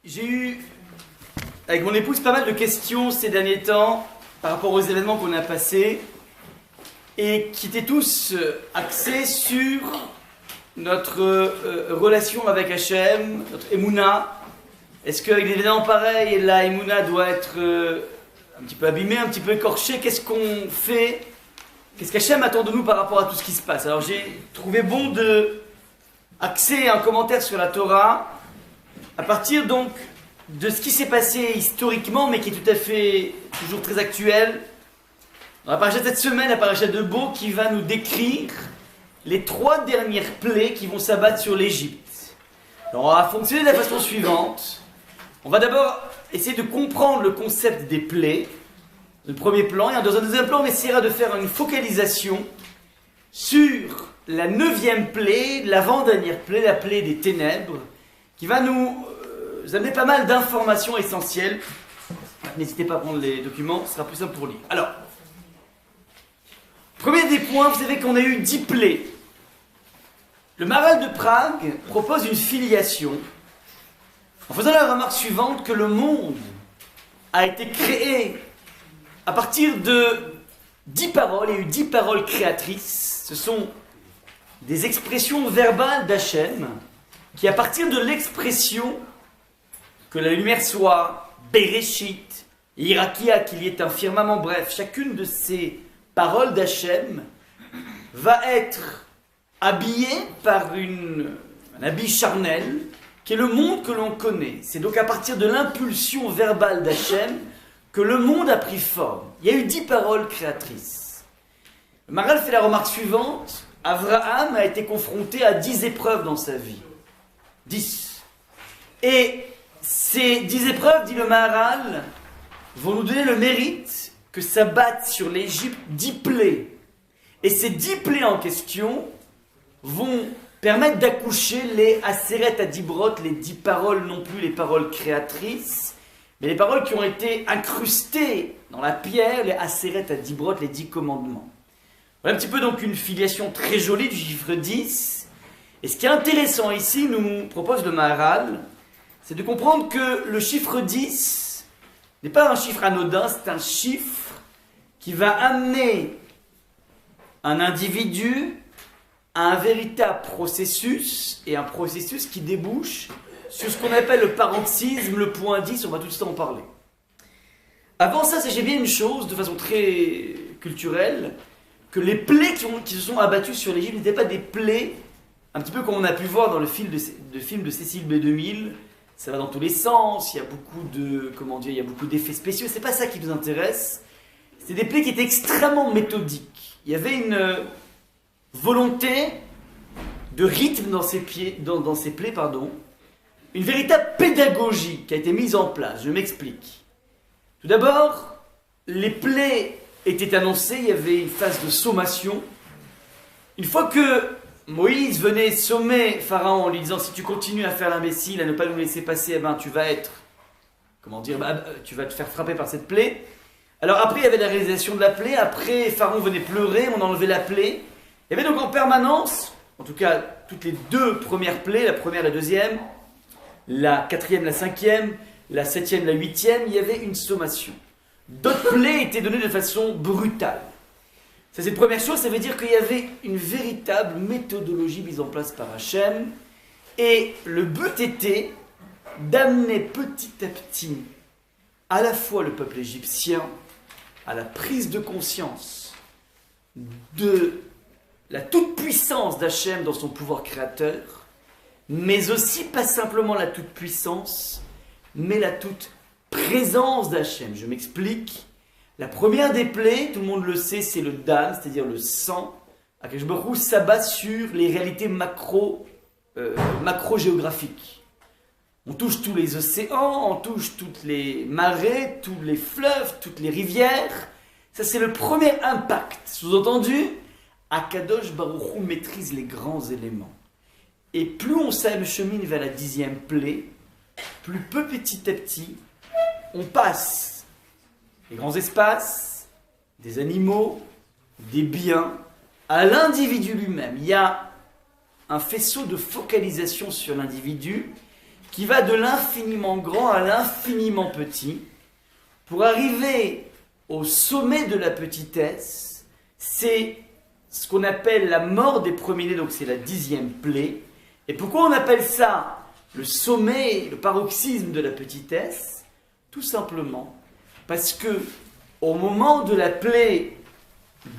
J'ai eu, avec mon épouse, pas mal de questions ces derniers temps par rapport aux événements qu'on a passés et qui étaient tous axés sur notre relation avec Hachem, notre Emouna. Est-ce qu'avec des événements pareils, la Emouna doit être un petit peu abîmée, un petit peu écorchée? Qu'est-ce qu'on fait? Qu'est-ce qu'Hachem attend de nous par rapport à tout ce qui se passe? Alors j'ai trouvé bon de axer un commentaire sur la Torah à partir donc de ce qui s'est passé historiquement, mais qui est tout à fait toujours très actuel. Dans la paracha de cette semaine, la paracha de Bo, qui va nous décrire les 3 dernières plaies qui vont s'abattre sur l'Égypte. Alors on va fonctionner de la façon suivante. On va d'abord essayer de comprendre le concept des plaies, le premier plan, et dans un deuxième plan, on essaiera de faire une focalisation sur la 9e plaie, l'avant-dernière plaie, la plaie des ténèbres, qui va nous amener pas mal d'informations essentielles. N'hésitez pas à prendre les documents, ce sera plus simple pour lire. Alors, premier des points, vous savez qu'on a eu 10 plaies. Le Maharal de Prague propose une filiation en faisant la remarque suivante que le monde a été créé à partir de 10 paroles. Il y a eu 10 paroles créatrices. Ce sont des expressions verbales d'Hachem qui, à partir de l'expression que la lumière soit Bereshit, Irakia, qu'il y ait un firmament, bref, chacune de ces paroles d'Hachem va être habillée par un habit charnel qui est le monde que l'on connaît. C'est donc à partir de l'impulsion verbale d'Hachem que le monde a pris forme. Il y a eu 10 paroles créatrices. Le Maharal fait la remarque suivante: Abraham a été confronté à 10 épreuves dans sa vie. 10. Et ces 10 épreuves, dit le Maharal, vont nous donner le mérite que s'abattent sur l'Égypte 10 plaies. Et ces 10 plaies en question vont permettre d'accoucher les Aseret Adibrot, les 10 paroles, non plus les paroles créatrices, mais les paroles qui ont été incrustées dans la pierre, les Aseret Adibrot, les 10 commandements. Voilà un petit peu donc une filiation très jolie du chiffre 10. Et ce qui est intéressant ici, nous propose le Maharal, c'est de comprendre que le chiffre 10 n'est pas un chiffre anodin, c'est un chiffre qui va amener un individu à un véritable processus, et un processus qui débouche sur ce qu'on appelle le paroxysme, le point 10, on va tout le temps en parler. Avant ça, sachez bien une chose, de façon très culturelle, que les plaies qui se sont abattues sur l'Égypte n'étaient pas des plaies, un petit peu comme on a pu voir dans le film de Cécile B2000, ça va dans tous les sens, il y a beaucoup d'effets spéciaux, c'est pas ça qui nous intéresse. C'est des plaies qui étaient extrêmement méthodiques. Il y avait une volonté de rythme dans ces plaies, une véritable pédagogie qui a été mise en place. Je m'explique. Tout d'abord, les plaies étaient annoncées, il y avait une phase de sommation. Une fois que Moïse venait sommer Pharaon en lui disant: si tu continues à faire l'imbécile, à ne pas nous laisser passer, tu vas tu vas te faire frapper par cette plaie. Alors après, il y avait la réalisation de la plaie. Après, Pharaon venait pleurer, on enlevait la plaie. Il y avait donc en permanence, en tout cas toutes les 2 premières plaies, la première, la deuxième, la 4e, la 5e, la 7e, la 8e, il y avait une sommation. D'autres plaies étaient données de façon brutale. Ça, c'est la première chose, ça veut dire qu'il y avait une véritable méthodologie mise en place par Hachem, et le but était d'amener petit à petit à la fois le peuple égyptien à la prise de conscience de la toute-puissance d'Hachem dans son pouvoir créateur, mais aussi pas simplement la toute-puissance, mais la toute-présence d'Hachem. Je m'explique. La première des plaies, tout le monde le sait, c'est le dam, c'est-à-dire le sang. Akadosh Baruch Hu s'abat sur les réalités macro-géographiques. On touche tous les océans, on touche toutes les marais, tous les fleuves, toutes les rivières. Ça, c'est le premier impact. Sous-entendu, Akadosh Baruch Hu maîtrise les grands éléments. Et plus on s'achemine vers la 10e plaie, plus petit à petit, on passe les grands espaces, des animaux, des biens, à l'individu lui-même. Il y a un faisceau de focalisation sur l'individu qui va de l'infiniment grand à l'infiniment petit, pour arriver au sommet de la petitesse. C'est ce qu'on appelle la mort des premiers-nés, donc c'est la 10e plaie. Et pourquoi on appelle ça le sommet, le paroxysme de la petitesse? Tout simplement parce que au moment de la plaie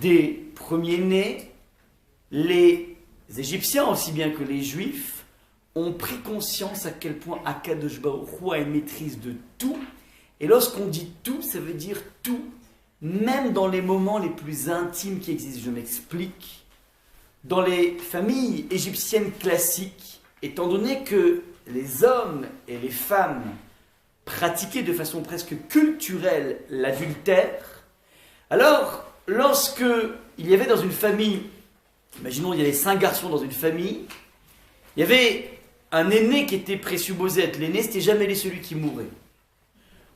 des premiers-nés, les Égyptiens, aussi bien que les Juifs, ont pris conscience à quel point Akadosh Baruch Hu a une maîtrise de tout. Et lorsqu'on dit tout, ça veut dire tout, même dans les moments les plus intimes qui existent. Je m'explique. Dans les familles égyptiennes classiques, étant donné que les hommes et les femmes pratiquaient de façon presque culturelle l'adultère, alors lorsque il y avait dans une famille, imaginons il y avait 5 garçons dans une famille, il y avait un aîné qui était présupposé être l'aîné, c'était jamais celui qui mourait.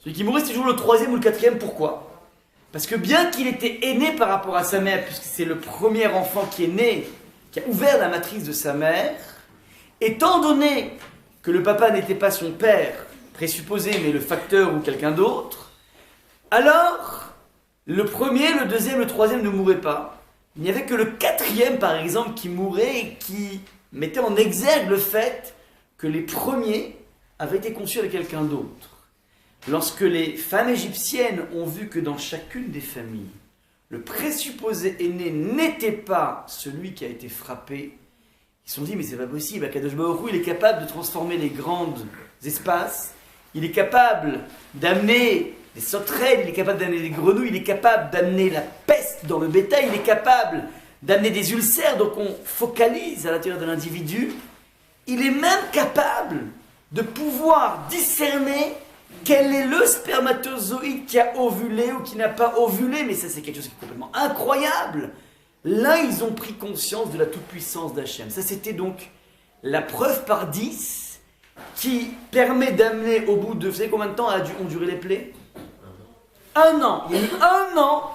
Celui qui mourait, c'était toujours le 3e ou le 4e. Pourquoi? Parce que bien qu'il était aîné par rapport à sa mère, puisque c'est le premier enfant qui est né, qui a ouvert la matrice de sa mère, étant donné que le papa n'était pas son père présupposé, mais le facteur ou quelqu'un d'autre, alors le premier, le 2e, le 3e ne mouraient pas. Il n'y avait que le 4e, par exemple, qui mourait et qui mettait en exergue le fait que les premiers avaient été conçus avec quelqu'un d'autre. Lorsque les femmes égyptiennes ont vu que dans chacune des familles, le présupposé aîné n'était pas celui qui a été frappé, ils se sont dit, mais c'est pas possible, Akadosh Baruch Hu, il est capable de transformer les grands espaces, il est capable d'amener des sauterelles, il est capable d'amener des grenouilles, il est capable d'amener la peste dans le bétail, il est capable d'amener des ulcères, donc on focalise à l'intérieur de l'individu. Il est même capable de pouvoir discerner quel est le spermatozoïde qui a ovulé ou qui n'a pas ovulé, mais ça c'est quelque chose qui est complètement incroyable. Là, ils ont pris conscience de la toute-puissance d'Hachem. Ça c'était donc la preuve par 10 qui permet d'amener au bout de... Vous savez combien de temps ont duré les plaies? 1 an. Il y a eu 1 an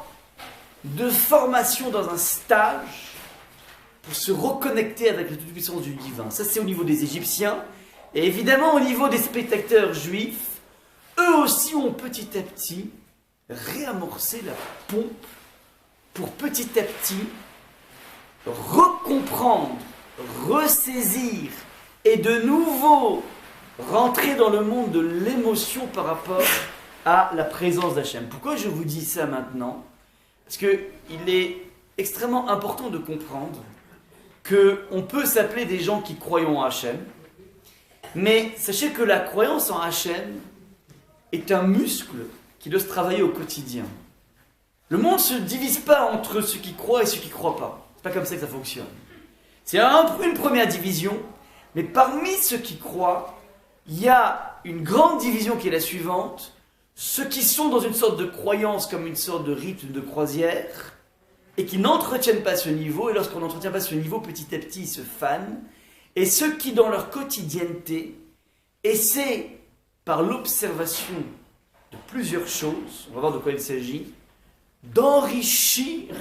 de formation dans un stage pour se reconnecter avec la toute-puissance du divin. Ça c'est au niveau des Égyptiens. Et évidemment au niveau des spectateurs juifs, eux aussi ont petit à petit réamorcé la pompe pour petit à petit recomprendre, ressaisir et de nouveau rentrer dans le monde de l'émotion par rapport à la présence d'Hachem. Pourquoi je vous dis ça maintenant? Parce qu'il est extrêmement important de comprendre qu'on peut s'appeler des gens qui croient en Hachem, mais sachez que la croyance en Hachem est un muscle qui doit se travailler au quotidien. Le monde ne se divise pas entre ceux qui croient et ceux qui ne croient pas. C'est pas comme ça que ça fonctionne. C'est une première division, mais parmi ceux qui croient, il y a une grande division qui est la suivante. Ceux qui sont dans une sorte de croyance comme une sorte de rythme de croisière et qui n'entretiennent pas ce niveau, et lorsqu'on n'entretient pas ce niveau, petit à petit ils se fanent, et ceux qui dans leur quotidienneté essaient par l'observation de plusieurs choses, on va voir de quoi il s'agit, d'enrichir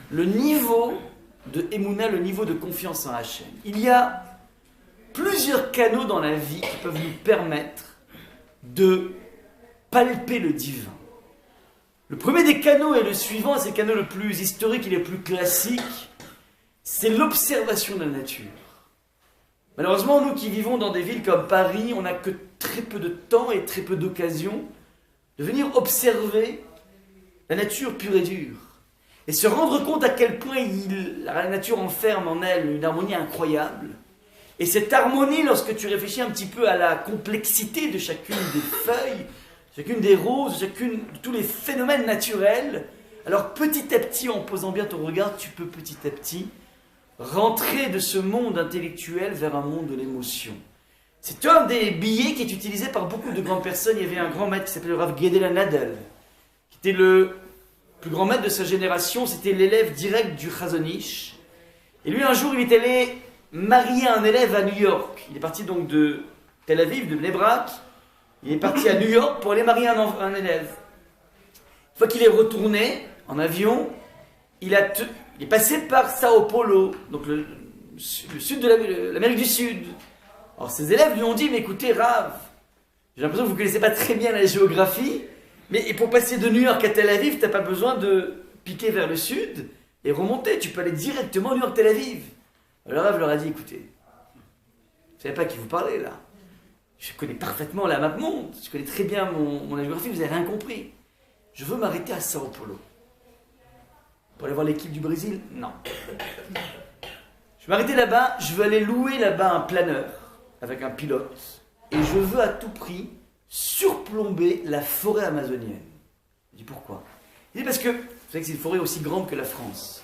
le niveau de Emouna, le niveau de confiance en Hachem. Il y a plusieurs canaux dans la vie qui peuvent nous permettre de palper le divin. Le premier des canaux est le suivant, c'est le canal le plus historique et le plus classique, c'est l'observation de la nature. Malheureusement, nous qui vivons dans des villes comme Paris, on n'a que très peu de temps et très peu d'occasions de venir observer la nature pure et dure et se rendre compte à quel point la nature enferme en elle une harmonie incroyable. Et cette harmonie, lorsque tu réfléchis un petit peu à la complexité de chacune des feuilles, chacune des roses, de tous les phénomènes naturels, alors petit à petit, en posant bien ton regard, tu peux petit à petit rentrer de ce monde intellectuel vers un monde de l'émotion. C'est un des billets qui est utilisé par beaucoup de grandes personnes. Il y avait un grand maître qui s'appelait le Rav Gedela Nadel, qui était le plus grand maître de sa génération. C'était l'élève direct du Chazon Ish. Et lui, un jour, il est allé marier un élève à New York. Il est parti donc de Tel Aviv, de Bnei Brak. Il est parti à New York pour aller marier un élève. Une fois qu'il est retourné en avion, il est passé par Sao Paulo, donc le sud de l'Amérique du Sud. Alors ses élèves lui ont dit, mais écoutez Rav, j'ai l'impression que vous ne connaissez pas très bien la géographie, mais pour passer de New York à Tel Aviv, tu n'as pas besoin de piquer vers le sud et remonter, tu peux aller directement à New York-Tel Aviv. Alors le Rav leur a dit, écoutez, vous ne savez pas à qui vous parlez là. Je connais parfaitement la map monde, je connais très bien mon géographie, vous n'avez rien compris. Je veux m'arrêter à Sao Paulo. Pour aller voir l'équipe du Brésil? Non. Je vais m'arrêter là-bas, je veux aller louer là-bas un planeur avec un pilote et je veux à tout prix surplomber la forêt amazonienne. Il dit pourquoi? Il dit parce que, vous savez que c'est une forêt aussi grande que la France.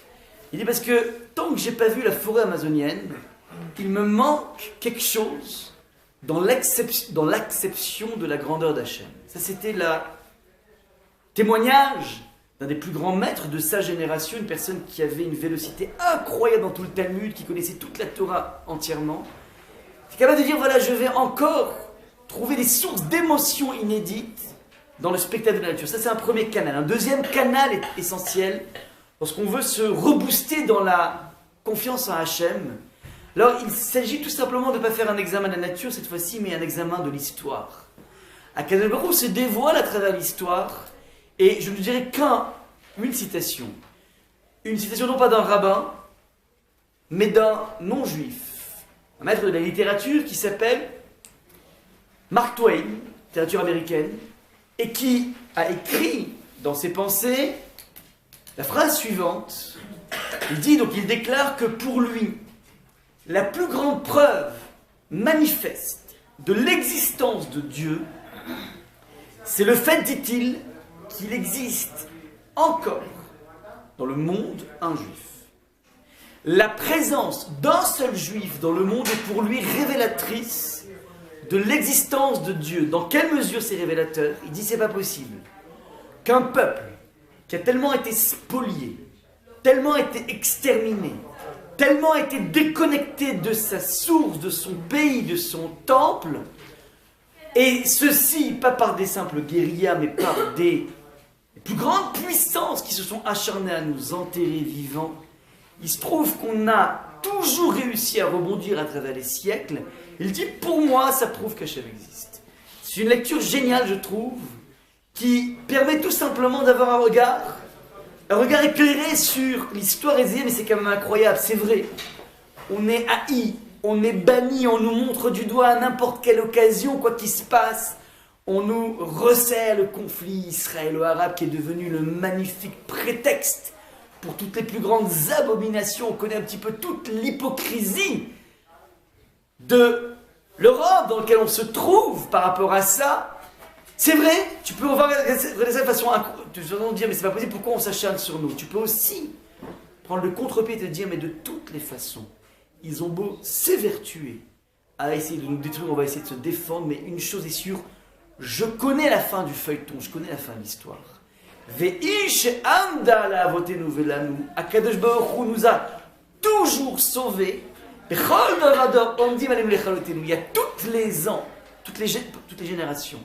Il dit parce que tant que j'ai pas vu la forêt amazonienne, il me manque quelque chose dans l'acception de la grandeur d'Hachem. Ça c'était le témoignage d'un des plus grands maîtres de sa génération, une personne qui avait une vélocité incroyable dans tout le Talmud, qui connaissait toute la Torah entièrement. C'est capable de dire, voilà, je vais encore trouver des sources d'émotions inédites dans le spectacle de la nature. Ça, c'est un premier canal. Un deuxième canal est essentiel lorsqu'on veut se rebooster dans la confiance en Hachem. Alors, il s'agit tout simplement de ne pas faire un examen de la nature cette fois-ci, mais un examen de l'histoire. Akadosh Baruch Hu se dévoile à travers l'histoire, et je ne dirais qu'une citation. Une citation non pas d'un rabbin, mais d'un non-juif. Un maître de la littérature qui s'appelle Mark Twain, littérature américaine, et qui a écrit dans ses pensées la phrase suivante. Il déclare que pour lui, la plus grande preuve manifeste de l'existence de Dieu, c'est le fait, dit-il, qu'il existe encore dans le monde un juif. La présence d'un seul juif dans le monde est pour lui révélatrice de l'existence de Dieu. Dans quelle mesure c'est révélateur? Il dit c'est pas possible qu'un peuple qui a tellement été spolié, tellement été exterminé, tellement été déconnecté de sa source, de son pays, de son temple, et ceci pas par des simples guérillas, mais par des plus grandes puissances qui se sont acharnées à nous enterrer vivants. Il se trouve qu'on a toujours réussi à rebondir à travers les siècles. Il dit, pour moi, ça prouve qu'Hachem existe. C'est une lecture géniale, je trouve, qui permet tout simplement d'avoir un regard éclairé sur l'histoire aisée, mais c'est quand même incroyable, c'est vrai. On est haï, on est banni, on nous montre du doigt à n'importe quelle occasion, quoi qu'il se passe. On nous resserre le conflit israélo-arabe qui est devenu le magnifique prétexte pour toutes les plus grandes abominations. On connaît un petit peu toute l'hypocrisie de l'Europe dans laquelle on se trouve par rapport à ça. C'est vrai, tu peux regarder ça de façon dire mais c'est pas possible, pourquoi on s'acharne sur nous? Tu peux aussi prendre le contre-pied et te dire mais de toutes les façons, ils ont beau s'évertuer à essayer de nous détruire, on va essayer de se défendre, mais une chose est sûre, je connais la fin du feuilleton, je connais la fin de l'histoire. Ve'ish amdala avotenu velanu, Akadosh Baruch Hu nous a toujours sauvés. Il y a tous les ans, toutes les générations,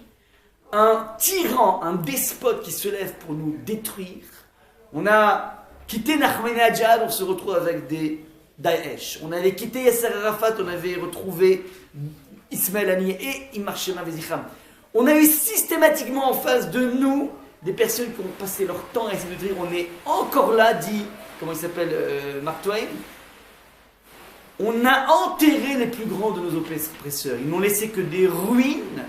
un tyran, un despote qui se lève pour nous détruire. On a quitté Ahmadinejad, on se retrouve avec des Daesh. On avait quitté Yasser Arafat, on avait retrouvé Ismaël Haniyeh et Imar Shema Vezicham. On a eu systématiquement en face de nous des personnes qui ont passé leur temps à essayer de dire on est encore là, dit, comment il s'appelle, Mark Twain. On a enterré les plus grands de nos oppresseurs. Ils n'ont laissé que des ruines.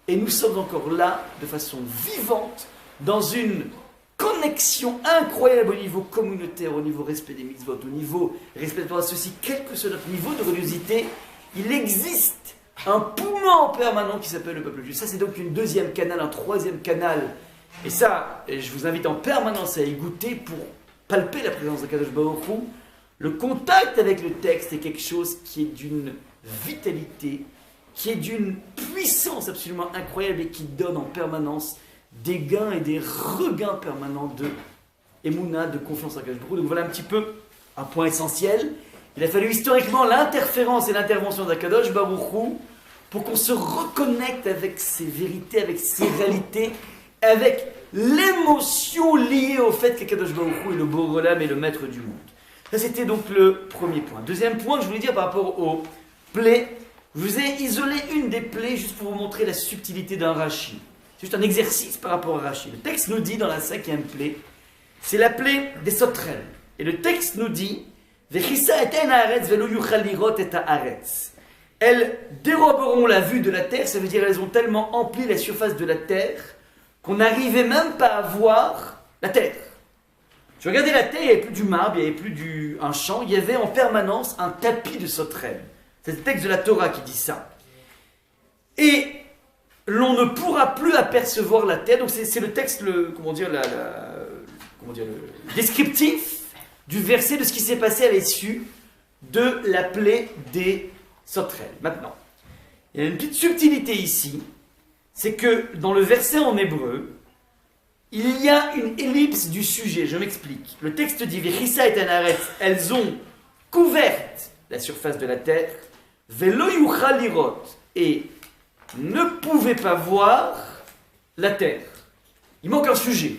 Et nous sommes encore là, de façon vivante, dans une connexion incroyable au niveau communautaire, au niveau respect des mitzvot, au niveau respect de ceci, quel que soit notre niveau de religiosité, il existe un poumon en permanent qui s'appelle le peuple juif. Ça, c'est donc une deuxième canal, un troisième canal. Et ça, je vous invite en permanence à y goûter pour palper la présence de Kadosh Baruch Hu. Le contact avec le texte est quelque chose qui est d'une vitalité, qui est d'une puissance absolument incroyable et qui donne en permanence des gains et des regains permanents de émouna, de confiance en Kadosh Baruch Hu. Donc voilà un petit peu un point essentiel. Il a fallu historiquement l'interférence et l'intervention d'Akadosh Baruch Hu pour qu'on se reconnecte avec ses vérités, avec ses réalités, avec l'émotion liée au fait qu'Akadosh Baruch Hu est le Boreolam et le maître du monde. Ça, c'était donc le premier point. Deuxième point que je voulais dire par rapport aux plaies, Je vous ai isolé une des plaies juste pour vous montrer la subtilité d'un Rashi. C'est juste un exercice par rapport à Rashi. Le texte nous dit dans la 5e plaie, c'est la plaie des sauterelles. Et le texte nous dit, elles déroberont la vue de la terre, ça veut dire elles ont tellement empli la surface de la terre qu'on n'arrivait même pas à voir la terre. Je regardais la terre, il n'y avait plus du marbre, il n'y avait plus un champ, il y avait en permanence un tapis de sauterelles. C'est le texte de la Torah qui dit ça. Et l'on ne pourra plus apercevoir la terre, donc c'est le texte, le descriptif du verset de ce qui s'est passé à l'issue de la plaie des sauterelles. Maintenant, il y a une petite subtilité ici, c'est que dans le verset en hébreu, il y a une ellipse du sujet, je m'explique. Le texte dit, Vechissa et Anaret, elles ont couvert la surface de la terre, Velo yuchal lirot, et ne pouvaient pas voir la terre. Il manque un sujet.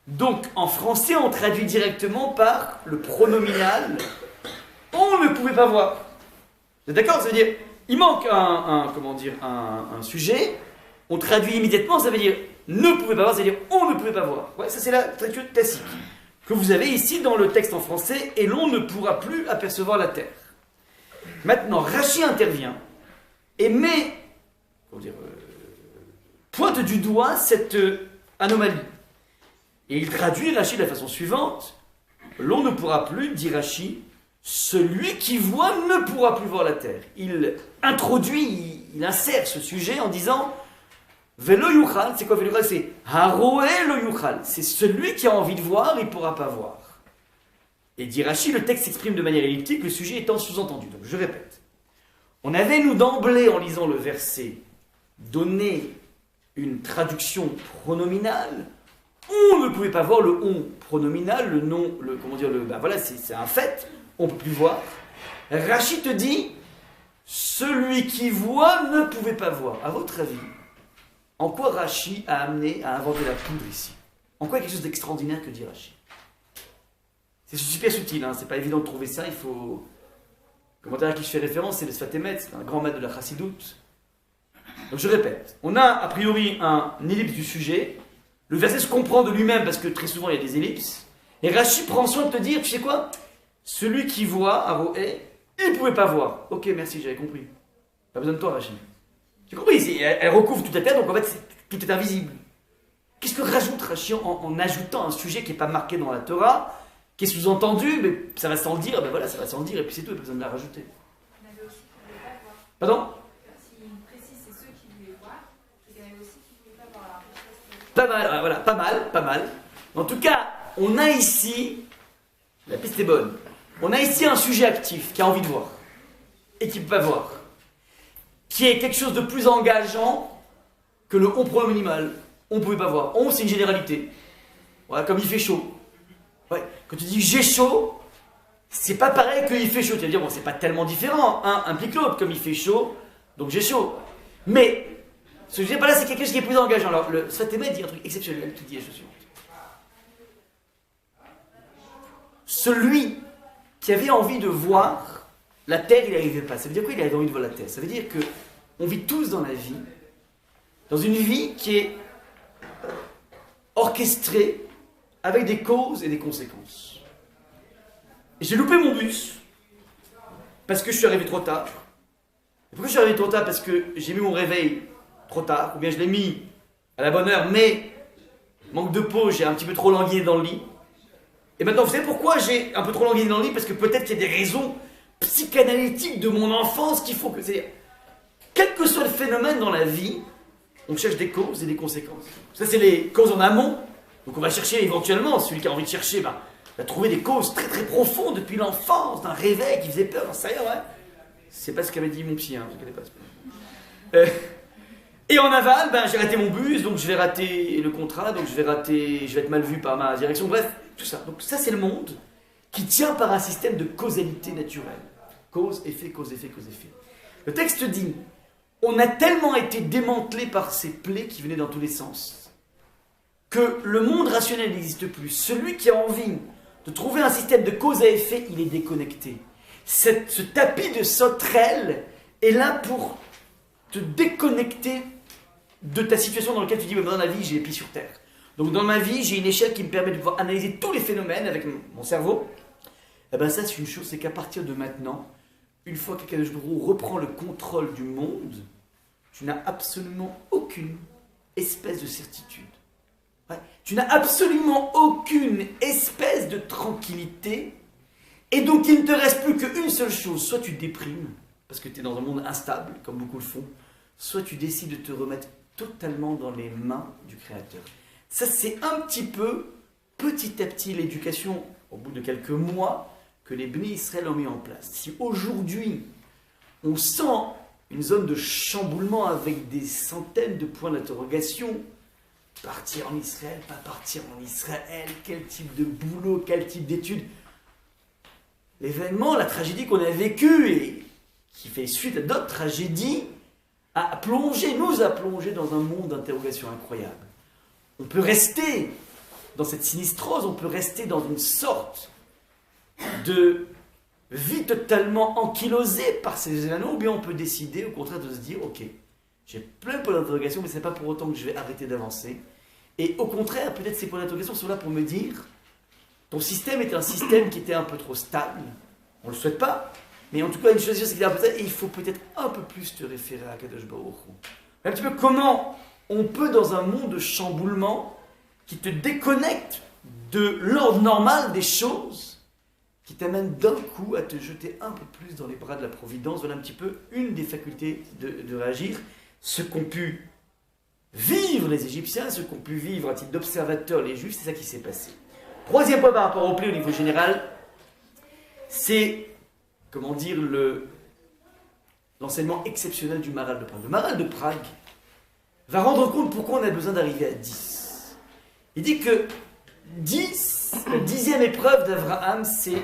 Donc, en français, on traduit directement par le pronominal « on ne pouvait pas voir ». Vous êtes d'accord? Ça veut dire, il manque un sujet, on traduit immédiatement, ça veut dire « ne pouvait pas voir », ça veut dire « on ne pouvait pas voir ». Ouais, ça c'est la traduction classique que vous avez ici dans le texte en français, et l'on ne pourra plus apercevoir la terre. Maintenant, Rashi intervient et pointe du doigt cette anomalie. Et il traduit Rashi de la façon suivante. L'on ne pourra plus, dit Rashi, celui qui voit ne pourra plus voir la terre. Il introduit, il insère ce sujet en disant Velo yuchal, c'est quoi Velo yuchal? C'est Haroe lo yuchal. C'est celui qui a envie de voir, il ne pourra pas voir. Et dit Rashi, le texte s'exprime de manière elliptique, le sujet étant sous-entendu. Donc je répète. On avait, nous, d'emblée, en lisant le verset, donné une traduction pronominale. On ne pouvait pas voir le on pronominal, le nom, c'est un fait, on ne peut plus voir. Rashi te dit, celui qui voit ne pouvait pas voir. À votre avis, en quoi Rashi a amené à inventer la poudre ici? En quoi il y a quelque chose d'extraordinaire que dit Rashi? C'est super subtil, c'est pas évident de trouver ça, il faut... Le commentaire à qui je fais référence, c'est le Sfat Emet, c'est un grand maître de la Chassidoute. Donc je répète, on a a priori un ellipse du sujet. Le verset se comprend de lui-même parce que très souvent il y a des ellipses. Et Rashi prend soin de te dire, tu sais quoi? Celui qui voit, Aroé, il ne pouvait pas voir. Ok, merci, j'avais compris. Pas besoin de toi, Rashi. Tu as compris? Elle recouvre toute la terre, donc en fait, tout est invisible. Qu'est-ce que rajoute Rashi en ajoutant un sujet qui n'est pas marqué dans la Torah, qui est sous-entendu, mais ça va sans le dire, ben voilà, ça va sans le dire, et puis c'est tout, il n'y a pas besoin de la rajouter. Il y en avait aussi qui ne voulaient pas voir. Pardon? S'il précise, c'est ceux qui voulaient voir, il y en avait aussi qui ne voulaient pas voir. Pas mal, voilà, pas mal. En tout cas, on a ici, la piste est bonne, on a ici un sujet actif qui a envie de voir, et qui ne peut pas voir, qui est quelque chose de plus engageant que le on pronominal. On ne pouvait pas voir. On, c'est une généralité. Voilà, comme il fait chaud. Ouais. Quand tu dis j'ai chaud, c'est pas pareil que il fait chaud. Tu vas dire, bon, c'est pas tellement différent. Un implique l'autre. Comme il fait chaud, donc j'ai chaud. Mais, ce que je dis pas là, c'est quelque chose qui est plus engageant. Alors, le Sfat Emet dit un truc exceptionnel qui dit la chose suivante. Celui qui avait envie de voir la terre, il n'y arrivait pas. Ça veut dire quoi, il avait envie de voir la terre? Ça veut dire que on vit tous dans la vie, dans une vie qui est orchestrée avec des causes et des conséquences. Et j'ai loupé mon bus parce que je suis arrivé trop tard. Et pourquoi je suis arrivé trop tard? Parce que j'ai mis mon réveil trop tard, ou bien je l'ai mis à la bonne heure, mais manque de peau, j'ai un petit peu trop languiné dans le lit. Et maintenant, vous savez pourquoi j'ai un peu trop languiné dans le lit? Parce que peut-être qu'il y a des raisons psychanalytiques de mon enfance qu'il faut que... C'est-à-dire, quel que soit le phénomène dans la vie, on cherche des causes et des conséquences. Ça, c'est les causes en amont. Donc on va chercher éventuellement, celui qui a envie de chercher, va trouver des causes très très profondes depuis l'enfance, d'un réveil qui faisait peur, j'en sais rien, ouais. C'est pas ce qu'avait dit mon psy, vous inquiétez pas. Et en aval, j'ai raté mon bus, donc je vais rater le contrat, donc je vais être mal vu par ma direction, bref, tout ça. Donc ça, c'est le monde qui tient par un système de causalité naturelle. Cause, effet, cause, effet, cause, effet. Le texte dit, on a tellement été démantelé par ces plaies qui venaient dans tous les sens, que le monde rationnel n'existe plus. Celui qui a envie de trouver un système de cause à effet, il est déconnecté. Ce tapis de sauterelles est là pour te déconnecter de ta situation dans laquelle tu dis, dans la vie, j'ai les pieds sur terre. Donc dans ma vie, j'ai une échelle qui me permet de pouvoir analyser tous les phénomènes avec mon cerveau. Eh bien ça, c'est une chose, c'est qu'à partir de maintenant, une fois que Kadosh Baruch Hu reprend le contrôle du monde, tu n'as absolument aucune espèce de certitude. Ouais. Tu n'as absolument aucune espèce de tranquillité. Et donc il ne te reste plus qu'une seule chose. Soit tu déprimes, parce que tu es dans un monde instable, comme beaucoup le font, soit tu décides de te remettre totalement dans les mains du Créateur. Ça, c'est un petit peu, petit à petit, l'éducation, au bout de quelques mois, que les Bnei Israël ont mis en place. Si aujourd'hui, on sent une zone de chamboulement avec des centaines de points d'interrogation, partir en Israël, pas partir en Israël, quel type de boulot, quel type d'études, l'événement, la tragédie qu'on a vécue et qui fait suite à d'autres tragédies, nous a plongé dans un monde d'interrogation incroyable. On peut rester dans cette sinistrose, on peut rester dans une sorte de vie totalement ankylosée par ces événements, ou bien on peut décider au contraire de se dire, ok, j'ai plein de points d'interrogation, mais ce n'est pas pour autant que je vais arrêter d'avancer. Et au contraire, peut-être ces points d'interrogation sont là pour me dire, ton système était un système qui était un peu trop stable, on ne le souhaite pas, mais en tout cas, une chose c'est qu'il est un peu stable, et il faut peut-être un peu plus te référer à Kadosh Baruch Hu. Un petit peu comment on peut, dans un monde de chamboulement, qui te déconnecte de l'ordre normal des choses, qui t'amène d'un coup à te jeter un peu plus dans les bras de la Providence. Voilà un petit peu une des facultés de réagir. Ce qu'ont pu vivre les Égyptiens, ce qu'ont pu vivre à titre d'observateur les Juifs, c'est ça qui s'est passé. Troisième point par rapport au play au niveau général, c'est, comment dire, l'enseignement exceptionnel du Maharal de Prague. Le Maharal de Prague va rendre compte pourquoi on a besoin d'arriver à 10. Il dit que 10, la 10e épreuve d'Abraham, c'est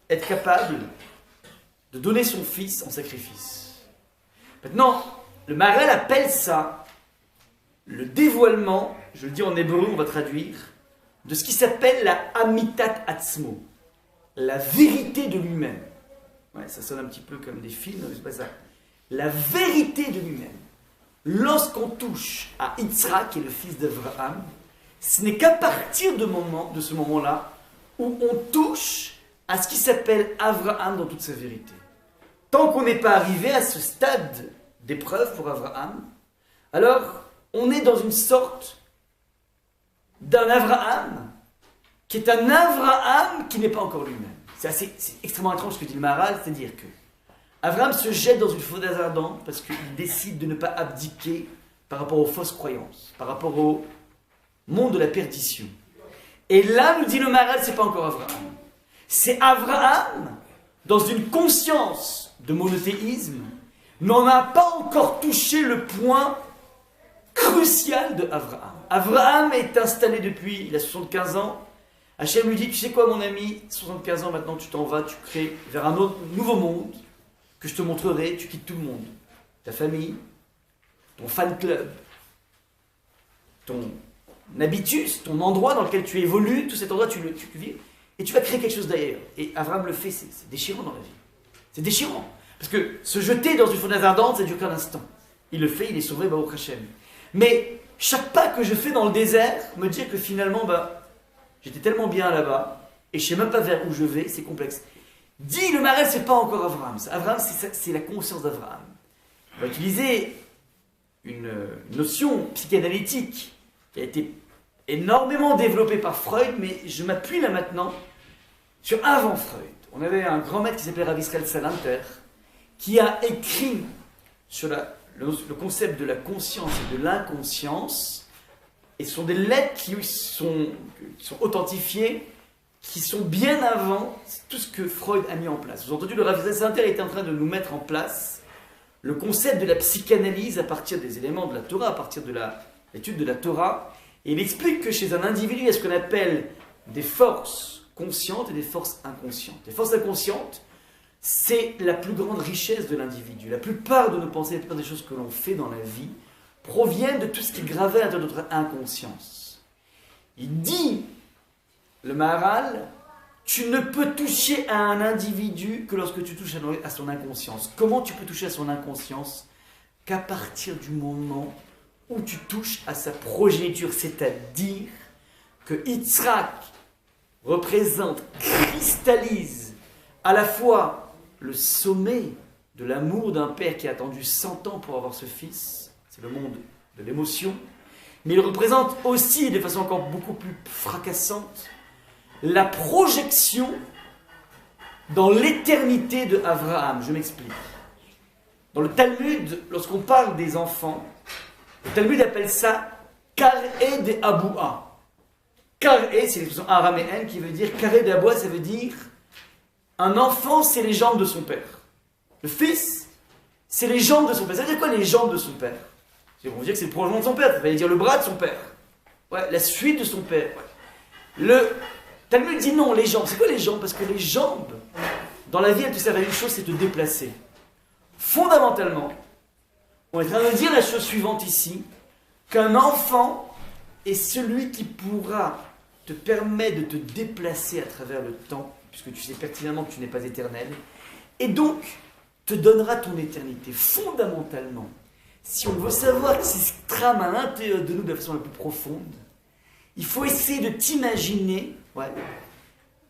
être capable de donner son fils en sacrifice. Maintenant, le Maharal appelle ça le dévoilement, je le dis en hébreu, on va traduire, de ce qui s'appelle la Amitat Atzmo, la vérité de lui-même. Ouais, ça sonne un petit peu comme des films, mais c'est pas ça. La vérité de lui-même. Lorsqu'on touche à Yitzhak, qui est le fils d'Abraham, ce n'est qu'à partir de ce moment-là où on touche à ce qui s'appelle Abraham dans toute sa vérité. Tant qu'on n'est pas arrivé à ce stade d'épreuve pour Abraham, alors on est dans une sorte d'un Abraham qui est un Abraham qui n'est pas encore lui-même. C'est extrêmement étrange ce que dit le Maharal, c'est-à-dire que Abraham se jette dans une fournaise ardente parce qu'il décide de ne pas abdiquer par rapport aux fausses croyances, par rapport au monde de la perdition. Et là, nous dit le Maharal, c'est pas encore Abraham. C'est Abraham dans une conscience de monothéisme, mais on n'a pas encore touché le point crucial de Abraham. Abraham est installé depuis, il a 75 ans. Hachem lui dit, tu sais quoi mon ami, 75 ans maintenant tu t'en vas, tu crées vers un autre, nouveau monde, que je te montrerai, tu quittes tout le monde. Ta famille, ton fan club, ton habitus, ton endroit dans lequel tu évolues, tout cet endroit tu vis, et tu vas créer quelque chose d'ailleurs. Et Abraham le fait, c'est déchirant dans la vie. C'est déchirant. Parce que se jeter dans une fournaise ardente, ça dure qu'un instant. Il le fait, il est sauvé, Baruch Hashem. Mais chaque pas que je fais dans le désert me dit que finalement, j'étais tellement bien là-bas, et je ne sais même pas vers où je vais, c'est complexe. Dit le Maharal, c'est pas encore Abraham. Abraham, c'est la conscience d'Abraham. On va utiliser une notion psychanalytique qui a été énormément développée par Freud, mais je m'appuie là maintenant sur avant Freud. On avait un grand maître qui s'appelait Rav Israël Salanter, qui a écrit sur le concept de la conscience et de l'inconscience, et ce sont des lettres qui sont authentifiées, qui sont bien avant tout ce que Freud a mis en place. Vous avez entendu, le Rav Israël Salanter était en train de nous mettre en place le concept de la psychanalyse à partir des éléments de la Torah, à partir de l'étude de la Torah. Et il explique que chez un individu, il y a ce qu'on appelle des forces conscientes et des forces inconscientes. Les forces inconscientes, c'est la plus grande richesse de l'individu. La plupart de nos pensées, la plupart des choses que l'on fait dans la vie proviennent de tout ce qui est gravé à l'intérieur de notre inconscience. Il dit, le Maharal, Tu ne peux toucher à un individu que lorsque tu touches à son inconscience. Comment tu peux toucher à son inconscience? Qu'à partir du moment où tu touches à sa progéniture, c'est-à-dire que Yitzhak représente, cristallise à la fois le sommet de l'amour d'un père qui a attendu 100 ans pour avoir ce fils, c'est le monde de l'émotion, mais il représente aussi, de façon encore beaucoup plus fracassante, la projection dans l'éternité de Abraham. Je m'explique. Dans le Talmud, lorsqu'on parle des enfants, le Talmud appelle ça Kar'e de Aboua. Kar'e, c'est l'expression araméenne qui veut dire Kar'e de Aboua, ça veut dire un enfant, c'est les jambes de son père. Le fils, c'est les jambes de son père. Ça veut dire quoi les jambes de son père? On veut dire que c'est le prolongement de son père, ça veut dire le bras de son père. Ouais, la suite de son père. Ouais. Le Talmud dit non, les jambes. C'est quoi les jambes? Parce que les jambes, dans la vie, elles te servent à une chose, c'est te déplacer. Fondamentalement, on est en train de dire la chose suivante ici, qu'un enfant est celui qui pourra te permettre de te déplacer à travers le temps, puisque tu sais pertinemment que tu n'es pas éternel, et donc te donnera ton éternité. Fondamentalement, si on veut savoir ce qui se trame à l'intérieur de nous de la façon la plus profonde, il faut essayer de t'imaginer,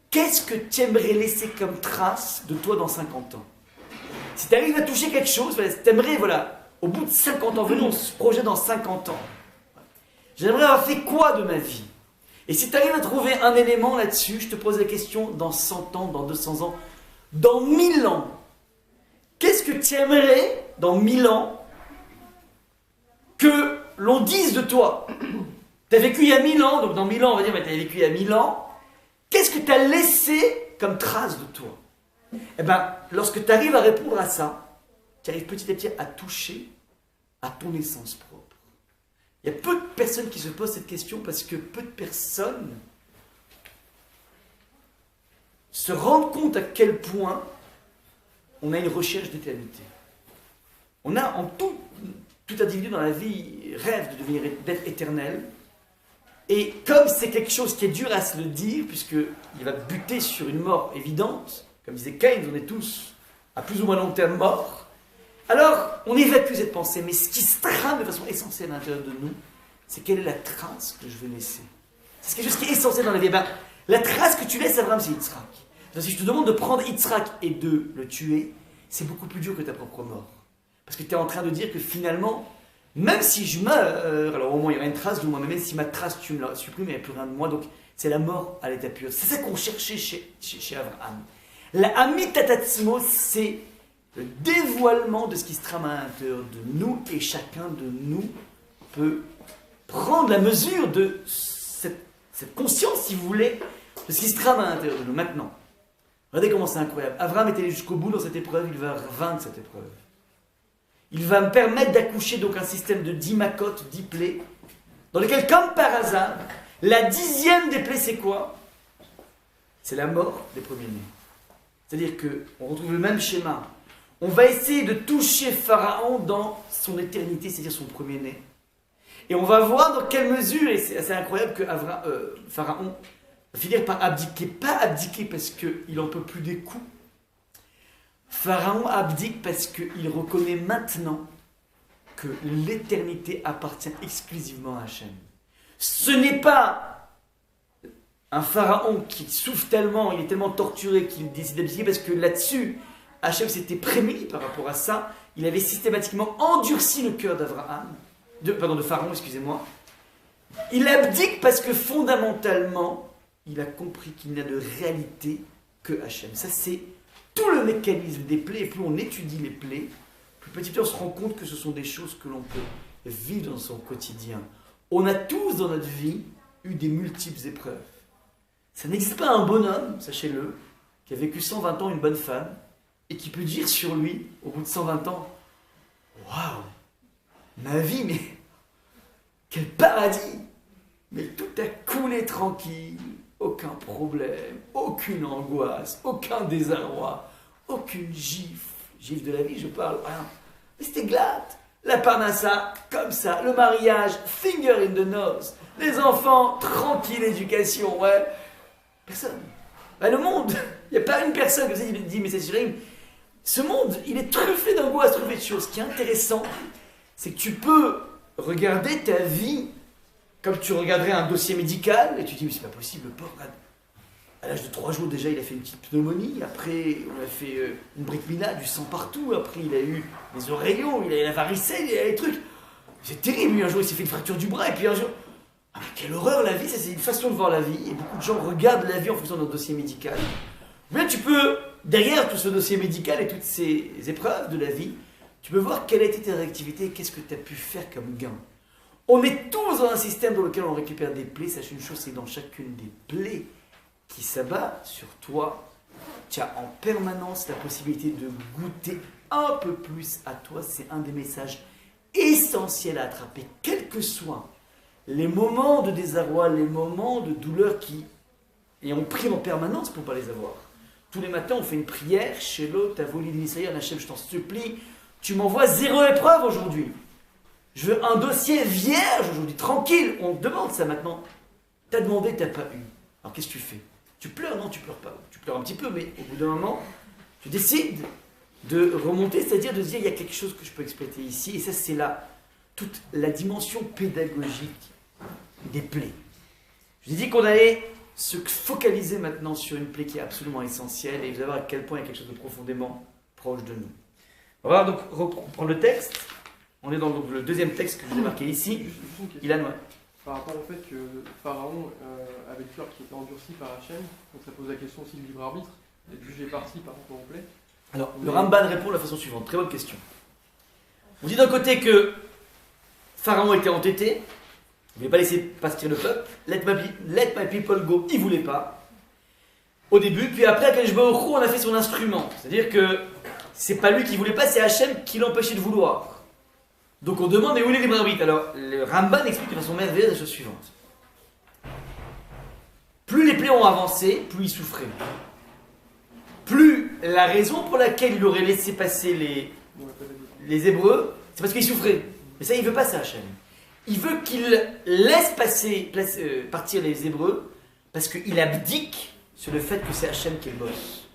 qu'est-ce que tu aimerais laisser comme trace de toi dans 50 ans. Si tu arrives à toucher quelque chose, tu aimerais, au bout de 50 ans, venons, on se projette dans 50 ans. J'aimerais avoir fait quoi de ma vie? Et si tu arrives à trouver un élément là-dessus, je te pose la question, dans 100 ans, dans 200 ans, dans 1000 ans, qu'est-ce que tu aimerais, dans 1000 ans, que l'on dise de toi? Tu as vécu il y a 1000 ans, donc dans 1000 ans, on va dire, tu as vécu il y a 1000 ans. Qu'est-ce que tu as laissé comme trace de toi? Eh bien, lorsque tu arrives à répondre à ça, tu arrives petit à petit à toucher à ton essence propre. Il y a peu de personnes qui se posent cette question parce que peu de personnes se rendent compte à quel point on a une recherche d'éternité. On a en tout individu dans la vie rêve de devenir d'être éternel. Et comme c'est quelque chose qui est dur à se le dire, puisqu'il va buter sur une mort évidente, comme disait Keynes, on est tous à plus ou moins long terme morts, alors on évacue cette pensée. Mais ce qui se trame de façon essentielle à l'intérieur de nous, c'est quelle est la trace que je veux laisser. C'est quelque chose qui est essentiel dans la vie. La trace que tu laisses, Abraham, c'est Yitzhak. Si je te demande de prendre Yitzhak et de le tuer, c'est beaucoup plus dur que ta propre mort. Parce que tu es en train de dire que finalement, même si je meurs, alors au moins il y aura une trace de moi, mais même si ma trace tu me la supprimes, il n'y a plus rien de moi. Donc c'est la mort à l'état pur. C'est ça qu'on cherchait chez Abraham. La Amitatatsmo, c'est le dévoilement de ce qui se trame à l'intérieur de nous, et chacun de nous peut prendre la mesure de cette conscience, si vous voulez, de ce qui se trame à l'intérieur de nous. Maintenant, regardez comment c'est incroyable. Abraham est allé jusqu'au bout dans cette épreuve, il va vaincre cette épreuve. Il va me permettre d'accoucher donc un système de 10 macotes, 10 plaies, dans lesquelles, comme par hasard, la 10e des plaies, c'est quoi? C'est la mort des premiers-nés. C'est-à-dire qu'on retrouve le même schéma. On va essayer de toucher Pharaon dans son éternité, c'est-à-dire son premier-né. Et on va voir dans quelle mesure, et c'est assez incroyable que Pharaon va finir par abdiquer. Pas abdiquer parce qu'il n'en peut plus des coups. Pharaon abdique parce qu'il reconnaît maintenant que l'éternité appartient exclusivement à Hachem. Ce n'est pas un pharaon qui souffre tellement, il est tellement torturé qu'il décide d'abdiquer, parce que là-dessus, Hachem s'était prémuni par rapport à ça. Il avait systématiquement endurci le cœur de Pharaon, excusez-moi. Il abdique parce que fondamentalement, il a compris qu'il n'a de réalité que Hachem. Ça, c'est tout le mécanisme des plaies. Et plus on étudie les plaies, plus petit à petit on se rend compte que ce sont des choses que l'on peut vivre dans son quotidien. On a tous dans notre vie eu des multiples épreuves. Ça n'existe pas un bonhomme, sachez-le, qui a vécu 120 ans une bonne femme et qui peut dire sur lui, au bout de 120 ans, « Waouh, ma vie, mais quel paradis! Mais tout a coulé tranquille, aucun problème, aucune angoisse, aucun désarroi, aucune gifle de la vie, je parle, rien. Mais c'était glatte. La parnassa, comme ça, le mariage, finger in the nose, les enfants, tranquille éducation, ouais. Personne. Ben, le monde, il n'y a pas une personne comme ça qui dit, mais c'est sûr, ce monde, il est truffé d'angoisse, truffé de choses. Ce qui est intéressant, c'est que tu peux regarder ta vie comme tu regarderais un dossier médical, et tu te dis, mais c'est pas possible, le pauvre, à l'âge de 3 jours déjà, il a fait une petite pneumonie, après on a fait une brique-mila, du sang partout, après il a eu des oreillons, il a eu la varicelle, il a eu des trucs. C'est terrible, lui, un jour il s'est fait une fracture du bras, et puis un jour... Ah, mais quelle horreur la vie, ça c'est une façon de voir la vie, et beaucoup de gens regardent la vie en fonction d'un dossier médical. Mais tu peux, derrière tout ce dossier médical et toutes ces épreuves de la vie, tu peux voir quelle a été ta réactivité et qu'est-ce que tu as pu faire comme gain. On est tous dans un système dans lequel on récupère des plaies. Sache une chose, c'est que dans chacune des plaies qui s'abat sur toi, tu as en permanence la possibilité de goûter un peu plus à toi. C'est un des messages essentiels à attraper, quels que soient les moments de désarroi, les moments de douleur et on prie en permanence pour ne pas les avoir. Tous les matins, on fait une prière, Shelo, Tavoli, Nisraïa, Hachem, je t'en supplie, tu m'envoies 0 épreuve aujourd'hui. Je veux un dossier vierge aujourd'hui, tranquille. On te demande ça maintenant. T'as demandé, t'as pas eu. Alors qu'est-ce que tu fais? Tu pleures? Non, tu pleures pas. Tu pleures un petit peu, mais au bout d'un moment, tu décides de remonter, c'est-à-dire de se dire, il y a quelque chose que je peux exploiter ici. Et ça, c'est là toute la dimension pédagogique des plaies. Je vous ai dit qu'on allait se focaliser maintenant sur une plaie qui est absolument essentielle et vous allez voir à quel point il y a quelque chose de profondément proche de nous. On va donc reprendre le texte. On est dans le deuxième texte que je vous ai marqué ici. Juste une question. Ilan, ouais. Par rapport au fait que Pharaon avait le cœur qui était endurci par Hachem, donc ça pose la question aussi du libre arbitre, d'être jugé parti par rapport au plaie. Alors, le Ramban répond de la façon suivante. Très bonne question. On dit d'un côté que Pharaon était entêté, il ne voulait pas laisser partir le peuple. Let my people go, il ne voulait pas. Au début, puis après, Akadosh Baruch Hu, on a fait son instrument. C'est-à-dire que c'est pas lui qui voulait pas, c'est Hachem qui l'empêchait de vouloir. Donc on demande, mais où est le libre arbitre? Alors, le Ramban explique de façon merveilleuse la chose suivante. Plus les plaies ont avancé, plus il souffrait. Plus la raison pour laquelle il aurait laissé passer les Hébreux, c'est parce qu'il souffrait. Mais ça, il ne veut pas ça, Hachem. Il veut qu'il laisse partir les Hébreux parce qu'il abdique sur le fait que c'est Hachem qui est le boss.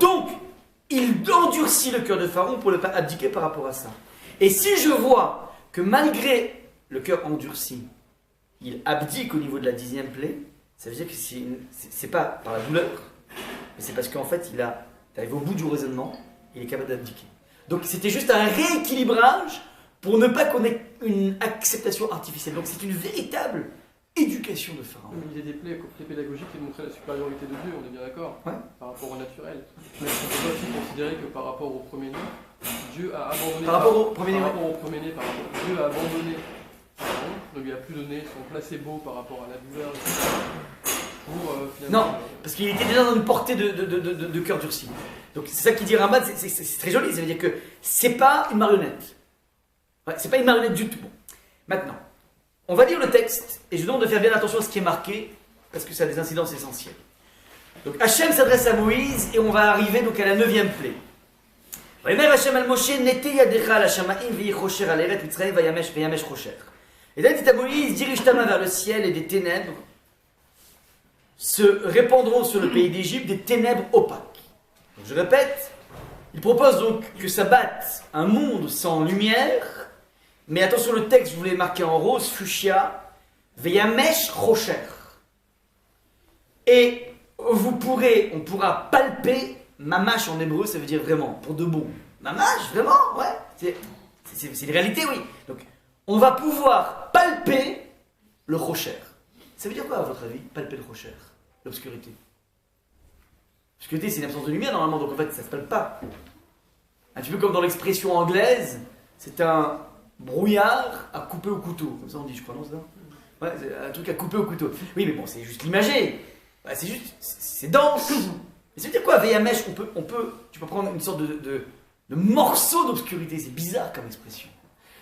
Donc, il endurcit le cœur de Pharaon pour ne pas abdiquer par rapport à ça. Et si je vois que malgré le cœur endurci, il abdique au niveau de la 10e plaie, ça veut dire que c'est pas par la douleur, mais c'est parce qu'en fait, il arrive au bout du raisonnement, il est capable d'abdiquer. Donc c'était juste un rééquilibrage pour ne pas qu'on ait une acceptation artificielle. Donc c'est une véritable éducation de Pharaon. Il y a des plaies pédagogiques qui montraient la supériorité de Dieu, on est bien d'accord, ouais. Par rapport au naturel. Mais on peut pas aussi considérer que par rapport au premier-né, Dieu a abandonné. Par rapport au premier-né, Dieu a abandonné Pharaon, ne lui a plus donné son placebo par rapport à la douleur, etc. Pour, non, parce qu'il était déjà dans une portée de cœur durci. Donc c'est ça qui dit Ramad, c'est très joli, ça veut dire que c'est pas une marionnette. Ouais, c'est pas une marionnette du tout. Bon. Maintenant, on va lire le texte, et je vous demande de faire bien attention à ce qui est marqué, parce que ça a des incidences essentielles. Donc Hachem s'adresse à Moïse, et on va arriver donc à la 9e plaie. ויאמר השם על משה נטה ידך על השמיים ויהי חושר על ארץ מצרים וימש חושר. Et là, il dit à Moïse, dirige ta main vers le ciel et des ténèbres se répandront sur le pays d'Égypte, des ténèbres opaques. Donc, je répète, il propose donc que s'abatte un monde sans lumière, mais attention, le texte, je voulais marquer en rose, fuchsia, veyamesh rocher. Et on pourra palper. Mamash en hébreu, ça veut dire vraiment, pour de bon. Mamash, vraiment, ouais. C'est une réalité, oui. Donc, on va pouvoir palper le rocher. Ça veut dire quoi, à votre avis, palper le rocher? L'obscurité. L'obscurité, c'est une absence de lumière, normalement, donc en fait, ça ne se palpe pas. Un petit peu comme dans l'expression anglaise, c'est un brouillard à couper au couteau. Comme ça, on dit, je crois, non, c'est ça? Ouais, c'est un truc à couper au couteau. Oui, mais bon, c'est juste l'imagé. Ouais, c'est juste, c'est dense. Mais ça veut dire quoi, Veyamesh? Tu peux prendre une sorte de morceau d'obscurité. C'est bizarre comme expression.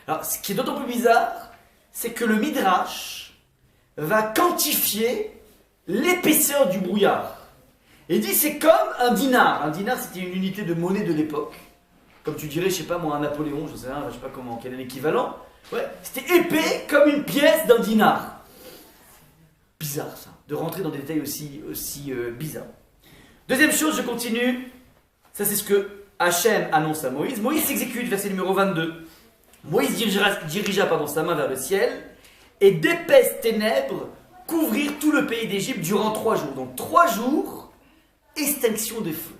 Alors, ce qui est d'autant plus bizarre, c'est que le Midrash va quantifier l'épaisseur du brouillard. Et il dit, c'est comme un dinar. Un dinar, c'était une unité de monnaie de l'époque. Comme tu dirais, je sais pas moi, un Napoléon, je sais pas quel est l'équivalent. Ouais, c'était épais comme une pièce d'un dinar. Bizarre ça. de rentrer dans des détails aussi bizarres. Deuxième chose, je continue. Ça, c'est ce que Hachem annonce à Moïse. Moïse s'exécute, verset numéro 22. Moïse dirigea sa main vers le ciel, et d'épaisses ténèbres couvrirent tout le pays d'Égypte durant 3 jours. Donc 3 jours, extinction de feu.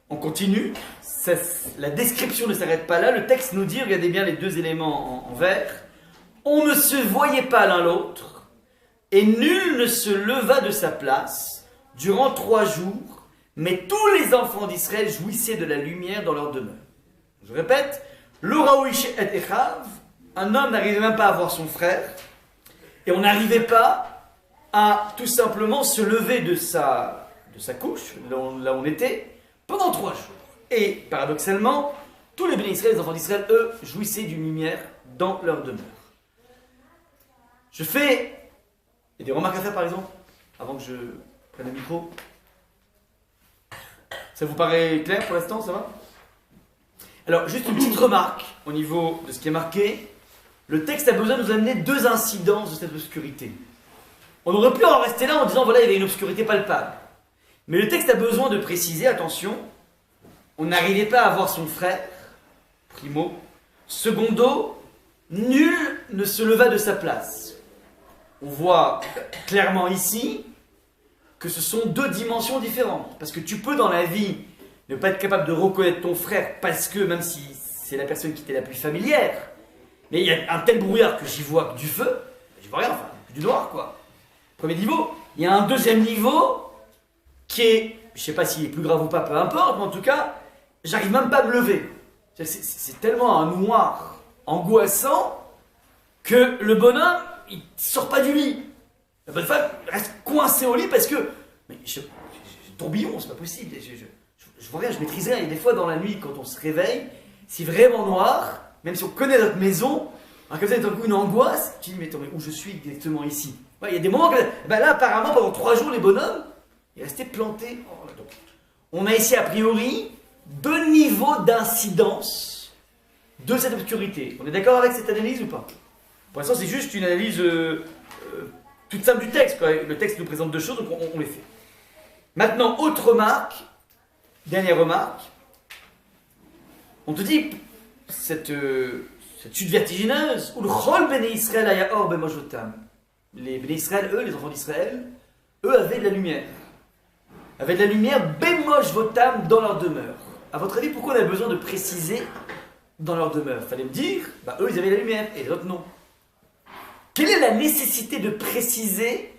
On continue. La description ne s'arrête pas là. Le texte nous dit, regardez bien les 2 éléments en vert. On ne se voyait pas l'un l'autre, et nul ne se leva de sa place durant 3 jours, mais tous les enfants d'Israël jouissaient de la lumière dans leur demeure. Je répète, l'Oraouish et Echav, un homme n'arrivait même pas à voir son frère, et on n'arrivait pas à tout simplement se lever de sa couche, là où on était, pendant 3 jours. Et paradoxalement, tous les bénis Israël, les enfants d'Israël, eux, jouissaient d'une lumière dans leur demeure. Je fais des remarques à faire par exemple, avant que je prenne le micro. Ça vous paraît clair pour l'instant, ça va? Alors, juste une petite remarque au niveau de ce qui est marqué. Le texte a besoin de nous amener 2 incidences de cette obscurité. On aurait pu en rester là en disant, voilà, il y avait une obscurité palpable. Mais le texte a besoin de préciser, attention, on n'arrivait pas à voir son frère, primo. Secondo, nul ne se leva de sa place. On voit clairement ici que ce sont 2 dimensions différentes. Parce que tu peux dans la vie ne pas être capable de reconnaître ton frère parce que, même si c'est la personne qui t'est la plus familière, mais il y a un tel brouillard que j'y vois que du feu, j'y vois rien, enfin, que du noir quoi. Premier niveau. Il y a un deuxième niveau qui est, je sais pas s'il est plus grave ou pas, peu importe, mais en tout cas, j'arrive même pas à me lever. C'est tellement un noir angoissant que le bonhomme, il sort pas du lit. La bonne femme reste coincée au lit parce que, mais je tourbillon, c'est pas possible. Je vois rien, je maîtrise rien. Et des fois dans la nuit, quand on se réveille, c'est vraiment noir, même si on connaît notre maison, alors comme ça, il y a d'un coup une angoisse, tu te dis, mais attends, mais où je suis exactement ici? Ouais, il y a des moments que, là, apparemment, pendant 3 jours, les bonhommes, ils restaient plantés. Donc, on a ici, a priori, 2 niveaux d'incidence de cette obscurité. On est d'accord avec cette analyse ou pas? Pour l'instant, c'est juste une analyse toute simple du texte, quoi. Le texte nous présente 2 choses, donc on les fait. Maintenant, autre remarque, dernière remarque. On te dit, cette chute vertigineuse, où le Chol Béné Israël aya or b'mojotam. Les Béné Israël, eux, les enfants d'Israël, eux avaient de la lumière. Avaient de la lumière b'mosh votam dans leur demeure. À votre avis, pourquoi on a besoin de préciser dans leur demeure? Fallait me dire, eux, ils avaient la lumière, et les autres, non. Quelle est la nécessité de préciser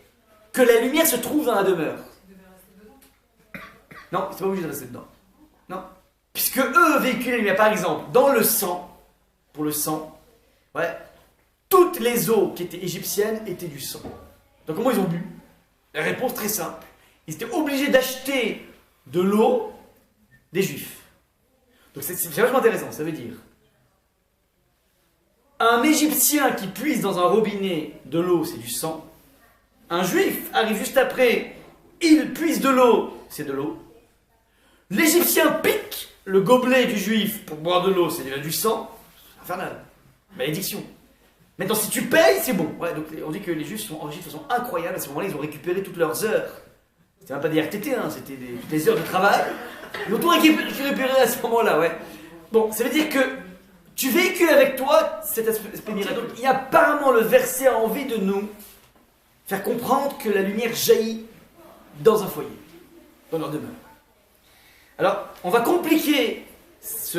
que la lumière se trouve dans la demeure? Non, c'est pas obligé de rester dedans. Non. Puisque eux véhiculaient la lumière, par exemple, dans le sang, pour le sang, ouais, toutes les eaux qui étaient égyptiennes étaient du sang. Donc comment ils ont bu? La réponse très simple. Ils étaient obligés d'acheter de l'eau des Juifs. Donc c'est vachement intéressant, ça veut dire un Égyptien qui puise dans un robinet de l'eau, c'est du sang. Un Juif arrive juste après, il puise de l'eau, c'est de l'eau. L'Égyptien pique le gobelet du Juif pour boire de l'eau, c'est déjà du sang. C'est infernal. Malédiction. Maintenant, si tu payes, c'est bon. Ouais, donc on dit que les Juifs sont enrichis de façon incroyable. À ce moment-là, ils ont récupéré toutes leurs heures. C'était même pas des RTT, hein, c'était toutes les heures de travail. Ils ont tout récupéré à ce moment-là, ouais. Bon, ça veut dire que tu véhicules avec toi cet aspect miracle. Donc, il y a apparemment le verset a envie de nous faire comprendre que la lumière jaillit dans un foyer, dans leur demeure. Alors, on va compliquer cette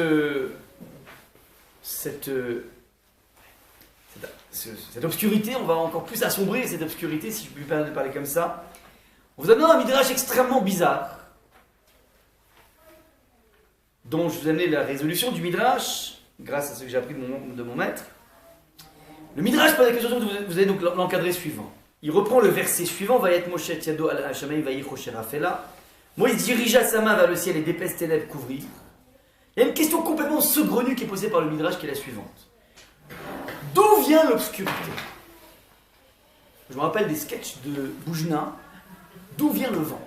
obscurité, on va encore plus assombrir cette obscurité, si je puis me permettre de parler comme ça. On vous amène un midrash extrêmement bizarre, dont je vous ai amené la résolution du midrash, grâce à ce que j'ai appris de mon maître. Le midrash pose la question, vous allez donc l'encadrer suivant. Il reprend le verset suivant, Vayet Moshe et Yado al Hashamay Vayichosh Rafela. Moïse dirigea sa main vers le ciel et d'épaisses ténèbres couvrirent. Il y a une question complètement saugrenue qui est posée par le midrash, qui est la suivante. D'où vient l'obscurité? Je me rappelle des sketchs de Boujna. D'où vient le vent?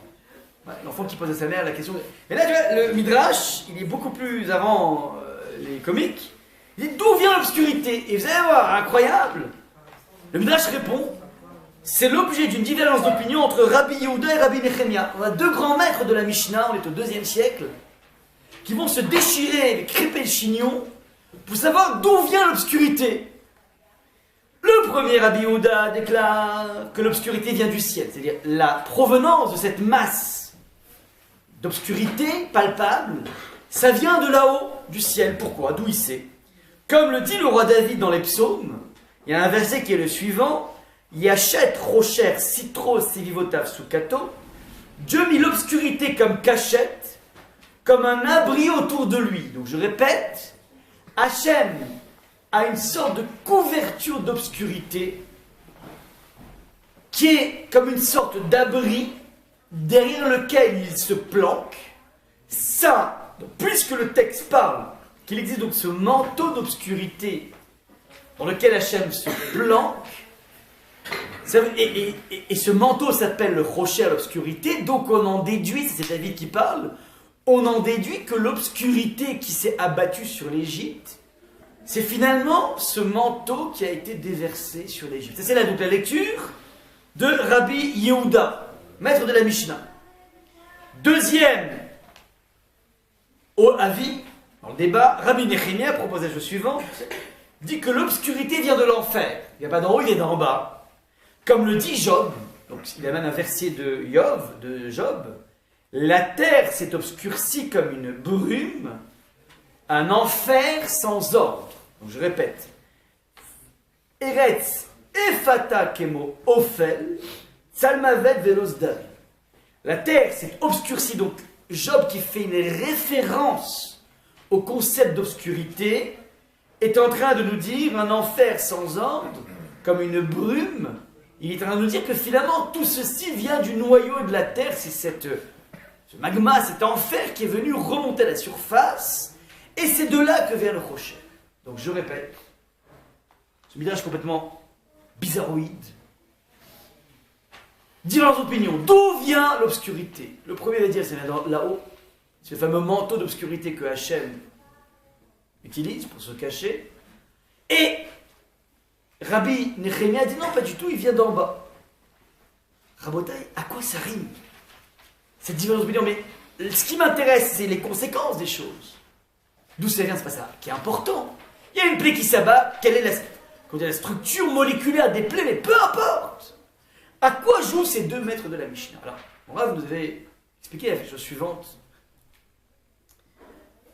Ouais, l'enfant qui pose à sa mère la question. Mais là, tu vois, le midrash, il est beaucoup plus avant les comiques. Il dit d'où vient l'obscurité? Et vous allez voir, incroyable. Le midrash répond, c'est l'objet d'une divergence d'opinion entre Rabbi Yehuda et Rabbi Nechemia. On a deux grands maîtres de la Mishnah, on est au IIe siècle, qui vont se déchirer avec crêper le chignon pour savoir d'où vient l'obscurité. Le premier Rabbi Yehuda déclare que l'obscurité vient du ciel, c'est-à-dire la provenance de cette masse d'obscurité palpable, ça vient de là-haut, du ciel. Pourquoi? D'où il sait? Comme le dit le roi David dans les psaumes, il y a un verset qui est le suivant: Yachet rocher citro sevivotav sukato. Dieu mit l'obscurité comme cachette, comme un abri autour de lui. Donc je répète, Hachem a une sorte de couverture d'obscurité qui est comme une sorte d'abri derrière lequel il se planque. Ça, donc, puisque le texte parle qu'il existe donc ce manteau d'obscurité dans lequel Hachem se planque, et ce manteau s'appelle le rocher à l'obscurité, donc on en déduit, c'est David qui parle, on en déduit que l'obscurité qui s'est abattue sur l'Égypte, c'est finalement ce manteau qui a été déversé sur l'Égypte. C'est là donc la lecture de Rabbi Yehuda, maître de la Mishnah. Deuxième avis, dans le débat, Rabbi Nechemia propose la chose suivante, dit que l'obscurité vient de l'enfer. Il n'y a pas d'en haut, il y a d'en bas. Comme le dit Job, donc il a même un verset de Job, la terre s'est obscurcie comme une brume, un enfer sans ordre. Donc je répète, Eretz efata kemo ofel, salmavet velos dari. La terre s'est obscurcie, donc Job qui fait une référence au concept d'obscurité, est en train de nous dire un enfer sans ordre, comme une brume. Il est en train de nous dire que finalement tout ceci vient du noyau de la terre, c'est ce magma, cet enfer qui est venu remonter à la surface, et c'est de là que vient le rocher. Donc je répète, ce midrash complètement bizarroïde, différentes opinions. D'où vient l'obscurité? Le premier va dire, c'est là-haut, c'est le fameux manteau d'obscurité que Hachem utilise pour se cacher. Et Rabbi Nechemia dit non, pas du tout, il vient d'en bas. Rabotai, à quoi ça rime? Cette différence d'opinion, mais ce qui m'intéresse, c'est les conséquences des choses. D'où ça vient, c'est pas ça qui est important. Il y a une plaie qui s'abat, quelle est la structure moléculaire des plaies, mais peu importe. À quoi jouent ces deux maîtres de la Mishnah? Alors, bon, là, vous nous avez expliqué la chose suivante.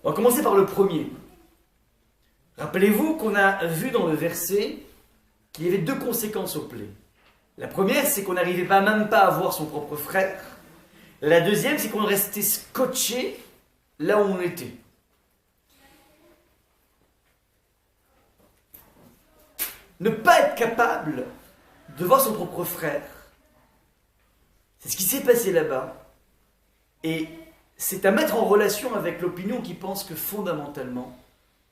On va commencer par le premier. Rappelez-vous qu'on a vu dans le verset qu'il y avait deux conséquences aux plaies. La première, c'est qu'on n'arrivait même pas à voir son propre frère. La deuxième, c'est qu'on restait scotché là où on était. Ne pas être capable de voir son propre frère, c'est ce qui s'est passé là-bas. Et c'est à mettre en relation avec l'opinion qui pense que fondamentalement,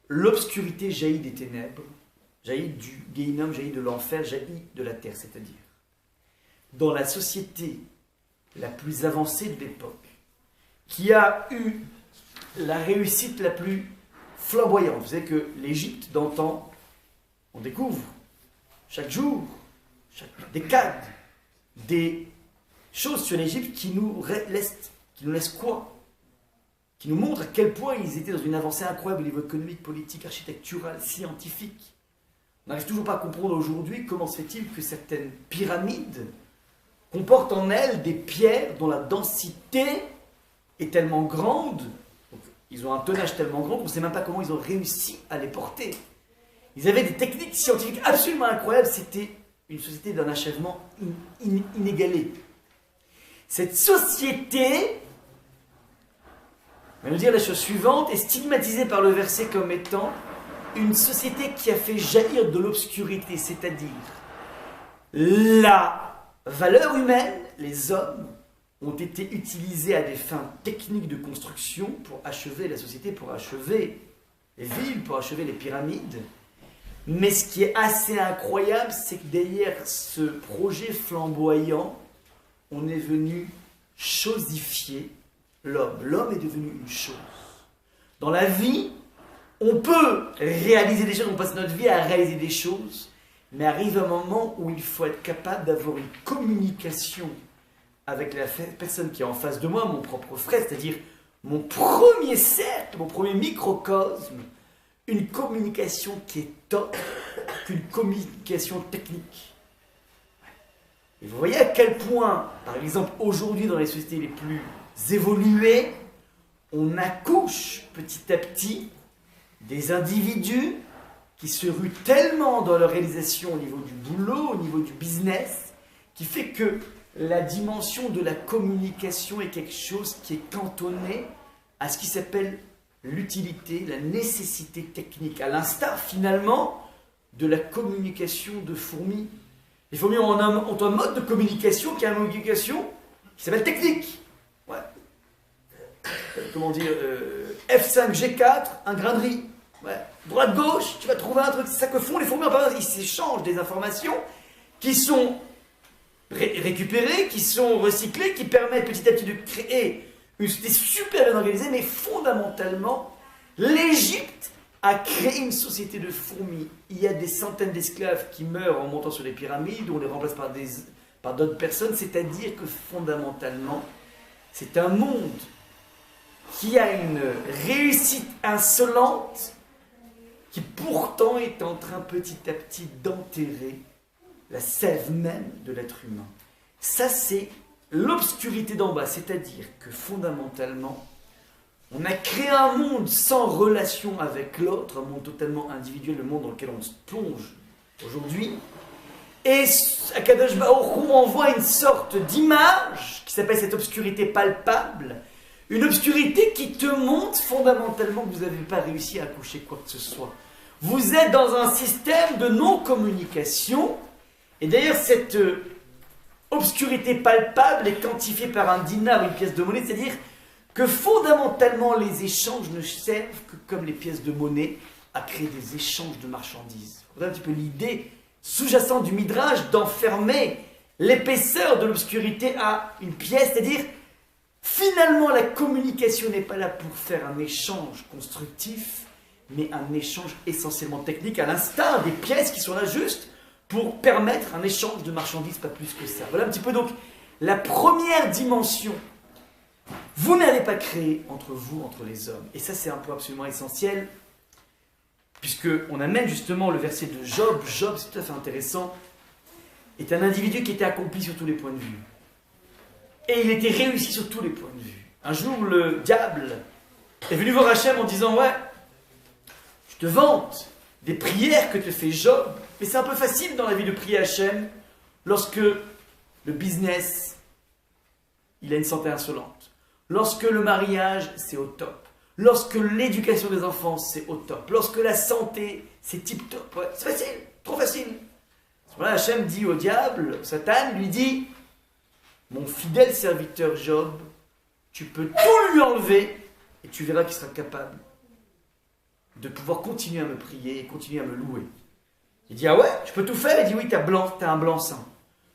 l'obscurité jaillit des ténèbres, jaillit du Gehinnom, jaillit de l'enfer, jaillit de la terre. C'est-à-dire, dans la société la plus avancée de l'époque, qui a eu la réussite la plus flamboyante. Vous savez que l'Égypte d'antan, on découvre chaque jour, chaque décade, des choses sur l'Égypte qui nous laissent quoi? Qui nous montrent à quel point ils étaient dans une avancée incroyable au niveau économique, politique, architectural, scientifique. On n'arrive toujours pas à comprendre aujourd'hui comment se fait-il que certaines pyramides comportent en elles des pierres dont la densité est tellement grande, donc ils ont un tonnage tellement grand qu'on ne sait même pas comment ils ont réussi à les porter. Ils avaient des techniques scientifiques absolument incroyables, c'était une société d'un achèvement inégalé. Cette société, on va nous dire la chose suivante, est stigmatisée par le verset comme étant une société qui a fait jaillir de l'obscurité, c'est-à-dire la valeur humaine, les hommes, ont été utilisés à des fins techniques de construction pour achever la société, pour achever les villes, pour achever les pyramides. Mais ce qui est assez incroyable, c'est que derrière ce projet flamboyant, on est venu chosifier l'homme. L'homme est devenu une chose. Dans la vie, on peut réaliser des choses, on passe notre vie à réaliser des choses, Mais arrive un moment où il faut être capable d'avoir une communication avec la personne qui est en face de moi, mon propre frère, c'est-à-dire mon premier cercle, mon premier microcosme, une communication qui est top qu'une communication technique. Et vous voyez à quel point, par exemple, aujourd'hui dans les sociétés les plus évoluées, on accouche petit à petit des individus qui se ruent tellement dans leur réalisation au niveau du boulot, au niveau du business, qui fait que la dimension de la communication est quelque chose qui est cantonné à ce qui s'appelle l'utilité, la nécessité technique, à l'instar finalement de la communication de fourmis. Les fourmis ont un mode de communication qui est une communication qui s'appelle technique. Ouais. Comment dire F5, G4, un grain de riz. Ouais. Droite-gauche, tu vas trouver un truc. C'est ça que font les fourmis en permanence. Ils s'échangent des informations qui sont récupérées, qui sont recyclées, qui permettent petit à petit de créer une société super bien organisée, mais fondamentalement, l'Égypte a créé une société de fourmis. Il y a des centaines d'esclaves qui meurent en montant sur les pyramides, on les remplace par d'autres personnes, c'est-à-dire que fondamentalement, c'est un monde qui a une réussite insolente, qui pourtant est en train petit à petit d'enterrer la sève même de l'être humain. Ça, c'est l'obscurité d'en bas, c'est-à-dire que fondamentalement, on a créé un monde sans relation avec l'autre, un monde totalement individuel, le monde dans lequel on se plonge aujourd'hui. Et Akadosh Baruch Hu envoie une sorte d'image qui s'appelle cette obscurité palpable, une obscurité qui te montre fondamentalement que vous n'avez pas réussi à accoucher quoi que ce soit. Vous êtes dans un système de non-communication, et d'ailleurs cette obscurité palpable est quantifiée par un dinar, une pièce de monnaie, c'est-à-dire que fondamentalement les échanges ne servent que comme les pièces de monnaie à créer des échanges de marchandises. Vous voyez un petit peu l'idée sous-jacente du Midrash d'enfermer l'épaisseur de l'obscurité à une pièce, c'est-à-dire finalement la communication n'est pas là pour faire un échange constructif, mais un échange essentiellement technique, à l'instar des pièces qui sont là juste pour permettre un échange de marchandises, pas plus que ça. Voilà un petit peu donc la première dimension. Vous n'avez pas créé entre vous, entre les hommes. Et ça, c'est un point absolument essentiel, puisqu'on amène justement le verset de Job. Job, c'est tout à fait intéressant, est un individu qui était accompli sur tous les points de vue. Et il était réussi sur tous les points de vue. Un jour, le diable est venu voir Hachem en disant « Ouais, je te vante des prières que te fait Job, mais c'est un peu facile dans la vie de prier Hachem lorsque le business, il a une santé insolente. Lorsque le mariage, c'est au top. Lorsque l'éducation des enfants, c'est au top. Lorsque la santé, c'est tip-top. Ouais, c'est facile, trop facile. Voilà, Hachem dit au diable, Satan lui dit « Mon fidèle serviteur Job, tu peux tout lui enlever et tu verras qu'il sera capable de pouvoir continuer à me prier et continuer à me louer. » Il dit « Ah ouais, je peux tout faire ?» Il dit « Oui, t'as un blanc-seing.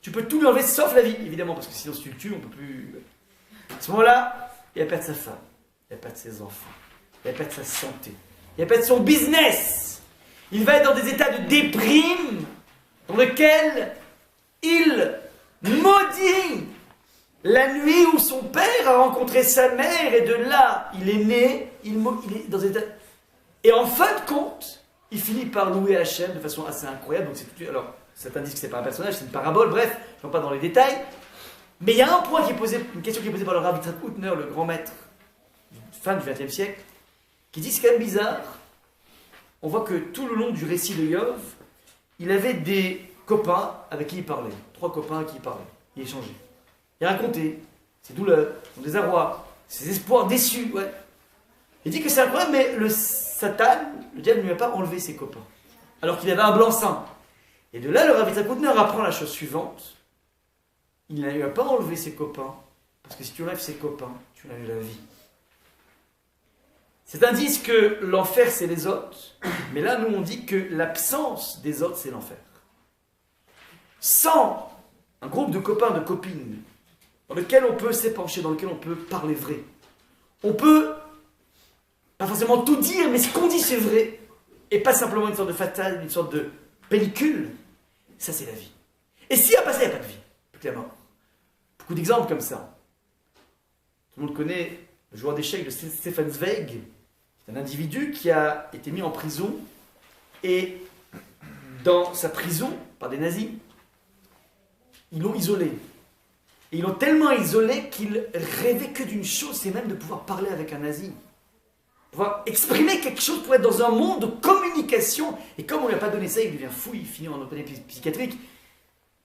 Tu peux tout lui enlever sauf la vie, évidemment, parce que sinon si tu le tues, on ne peut plus... » À ce moment-là, il va perdre sa femme, il va perdre ses enfants, il va perdre sa santé, il va perdre son business. Il va être dans des états de déprime dans lesquels il maudit la nuit où son père a rencontré sa mère et de là, il est né, il est dans des états... Et en fin de compte, il finit par louer Hachem de façon assez incroyable. Donc alors, certains disent que c'est pas un personnage, c'est une parabole, bref, je ne vais pas dans les détails. Mais il y a un point qui est posé, une question qui est posée par le Rav Yitzhak Hutner, le grand maître, fin du XXe siècle, qui dit c'est quand même bizarre. On voit que tout le long du récit de Yov, il avait des copains avec qui il parlait. 3 copains avec qui il parlait. Il échangeait. Il racontait ses douleurs, son désarroi, ses espoirs déçus. Ouais. Il dit que c'est incroyable, mais le Satan, le diable, ne lui a pas enlevé ses copains. Alors qu'il avait un blanc-seing. Et de là, le Rav Yitzhak Hutner apprend la chose suivante. Il ne lui a pas enlevé ses copains, parce que si tu enlèves ses copains, tu enlèves la vie. C'est un indice que l'enfer, c'est les autres, mais là, nous, on dit que l'absence des autres, c'est l'enfer. Sans un groupe de copains, de copines, dans lequel on peut s'épancher, dans lequel on peut parler vrai, on peut, pas forcément tout dire, mais ce qu'on dit, c'est vrai, et pas simplement une sorte de fatale, une sorte de pellicule, ça c'est la vie. Et s'il n'y a pas ça, il n'y a pas de vie, plus que la mort. Beaucoup d'exemples comme ça. Tout le monde connaît le joueur d'échecs de Stefan Zweig. C'est un individu qui a été mis en prison et dans sa prison, par des nazis, ils l'ont isolé. Et ils l'ont tellement isolé qu'il rêvait que d'une chose, c'est même de pouvoir parler avec un nazi. Pouvoir exprimer quelque chose pour être dans un monde de communication. Et comme on ne lui a pas donné ça, il devient fou, il finit en hôpital psychiatrique.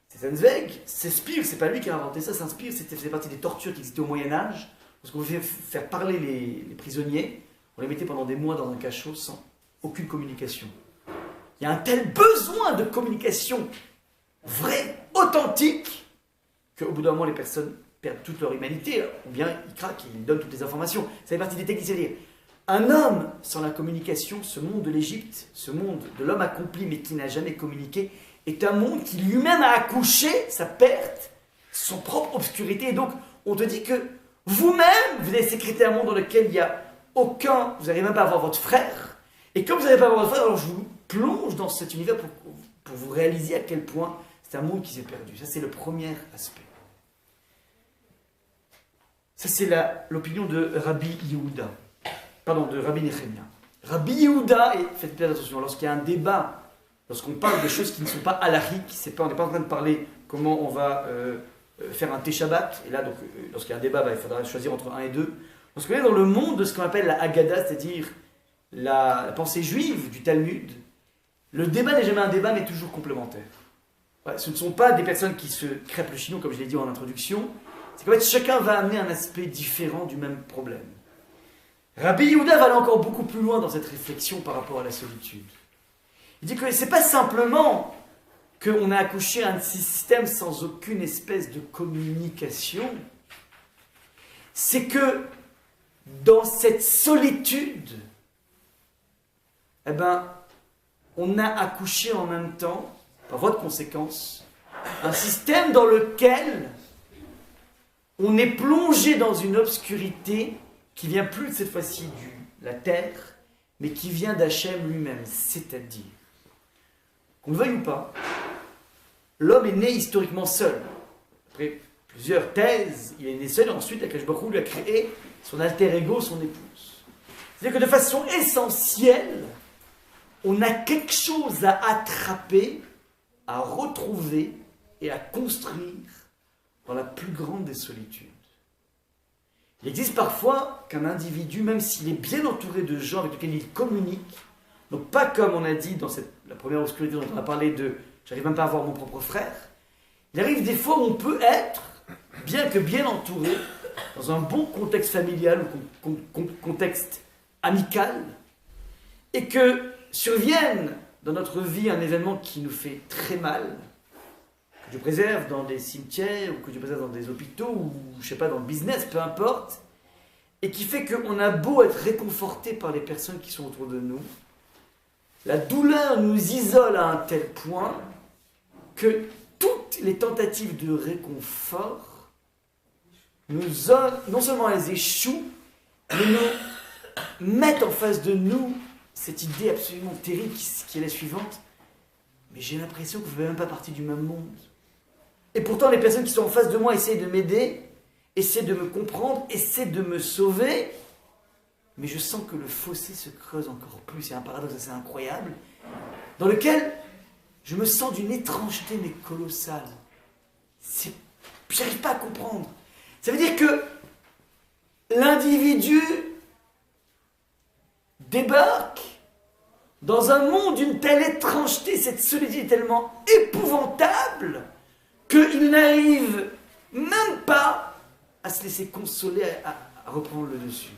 C'est Zweig, c'est Speer, c'est pas lui qui a inventé ça, Speer, c'était faisait partie des tortures qui existaient au Moyen-Âge. Parce qu'on voulait faire parler les prisonniers, on les mettait pendant des mois dans un cachot sans aucune communication. Il y a un tel besoin de communication vraie, authentique, qu'au bout d'un moment, les personnes perdent toute leur humanité, ou bien ils craquent, ils donnent toutes les informations. Ça fait partie des techniques, c'est-à-dire, un homme sans la communication, ce monde de l'Égypte, ce monde de l'homme accompli mais qui n'a jamais communiqué, est un monde qui lui-même a accouché sa perte, son propre obscurité. Et donc, on te dit que vous-même, vous avez sécrété un monde dans lequel il n'y a aucun, vous n'arrivez même pas à avoir votre frère. Et comme vous n'arrivez pas à avoir votre frère, alors je vous plonge dans cet univers pour vous réaliser à quel point c'est un monde qui s'est perdu. Ça, c'est le premier aspect. Ça, c'est l'opinion de Rabbi Yehuda. Pardon, de Rabbi Nechemia. Rabbi Yehuda, et faites bien attention, lorsqu'il y a un débat, lorsqu'on parle de choses qui ne sont pas halachiques, on n'est pas en train de parler comment on va faire un thé Shabbat, et là, donc, lorsqu'il y a un débat, il faudra choisir entre 1 et 2. Lorsqu'on est dans le monde de ce qu'on appelle la Haggadah, c'est-à-dire la pensée juive du Talmud, le débat n'est jamais un débat, mais toujours complémentaire. Ouais, ce ne sont pas des personnes qui se crêpent le chignon, comme je l'ai dit en introduction, c'est qu'en fait, chacun va amener un aspect différent du même problème. Rabbi Yehuda va aller encore beaucoup plus loin dans cette réflexion par rapport à la solitude. Il dit que ce n'est pas simplement qu'on a accouché un système sans aucune espèce de communication, c'est que dans cette solitude, eh ben, on a accouché en même temps, par voie de conséquence, un système dans lequel on est plongé dans une obscurité qui vient plus de cette fois-ci de la terre, mais qui vient d'Hachem lui-même, c'est-à-dire, qu'on le veuille ou pas, l'homme est né historiquement seul. Après plusieurs thèses, il est né seul et ensuite Akash Baruch Hu lui a créé son alter ego, son épouse. C'est-à-dire que de façon essentielle, on a quelque chose à attraper, à retrouver et à construire dans la plus grande des solitudes. Il existe parfois qu'un individu, même s'il est bien entouré de gens avec lesquels il communique, donc pas comme on a dit dans la première obscurité dont on a parlé de « j'arrive même pas à voir mon propre frère », il arrive des fois où on peut être, bien que bien entouré, dans un bon contexte familial ou contexte amical, et que survienne dans notre vie un événement qui nous fait très mal, que Dieu préserve dans des cimetières, ou que Dieu préserve dans des hôpitaux, ou je sais pas, dans le business, peu importe, et qui fait qu'on a beau être réconforté par les personnes qui sont autour de nous, la douleur nous isole à un tel point que toutes les tentatives de réconfort non seulement elles échouent, mais nous mettent en face de nous cette idée absolument terrible qui est la suivante. Mais j'ai l'impression que vous ne faites même pas partie du même monde. Et pourtant, les personnes qui sont en face de moi essayent de m'aider, essaient de me comprendre, essaient de me sauver. Mais je sens que le fossé se creuse encore plus. C'est un paradoxe assez incroyable, dans lequel je me sens d'une étrangeté mais colossale. Je n'arrive pas à comprendre. Ça veut dire que l'individu débarque dans un monde d'une telle étrangeté, cette solitude est tellement épouvantable qu'il n'arrive même pas à se laisser consoler, à reprendre le dessus.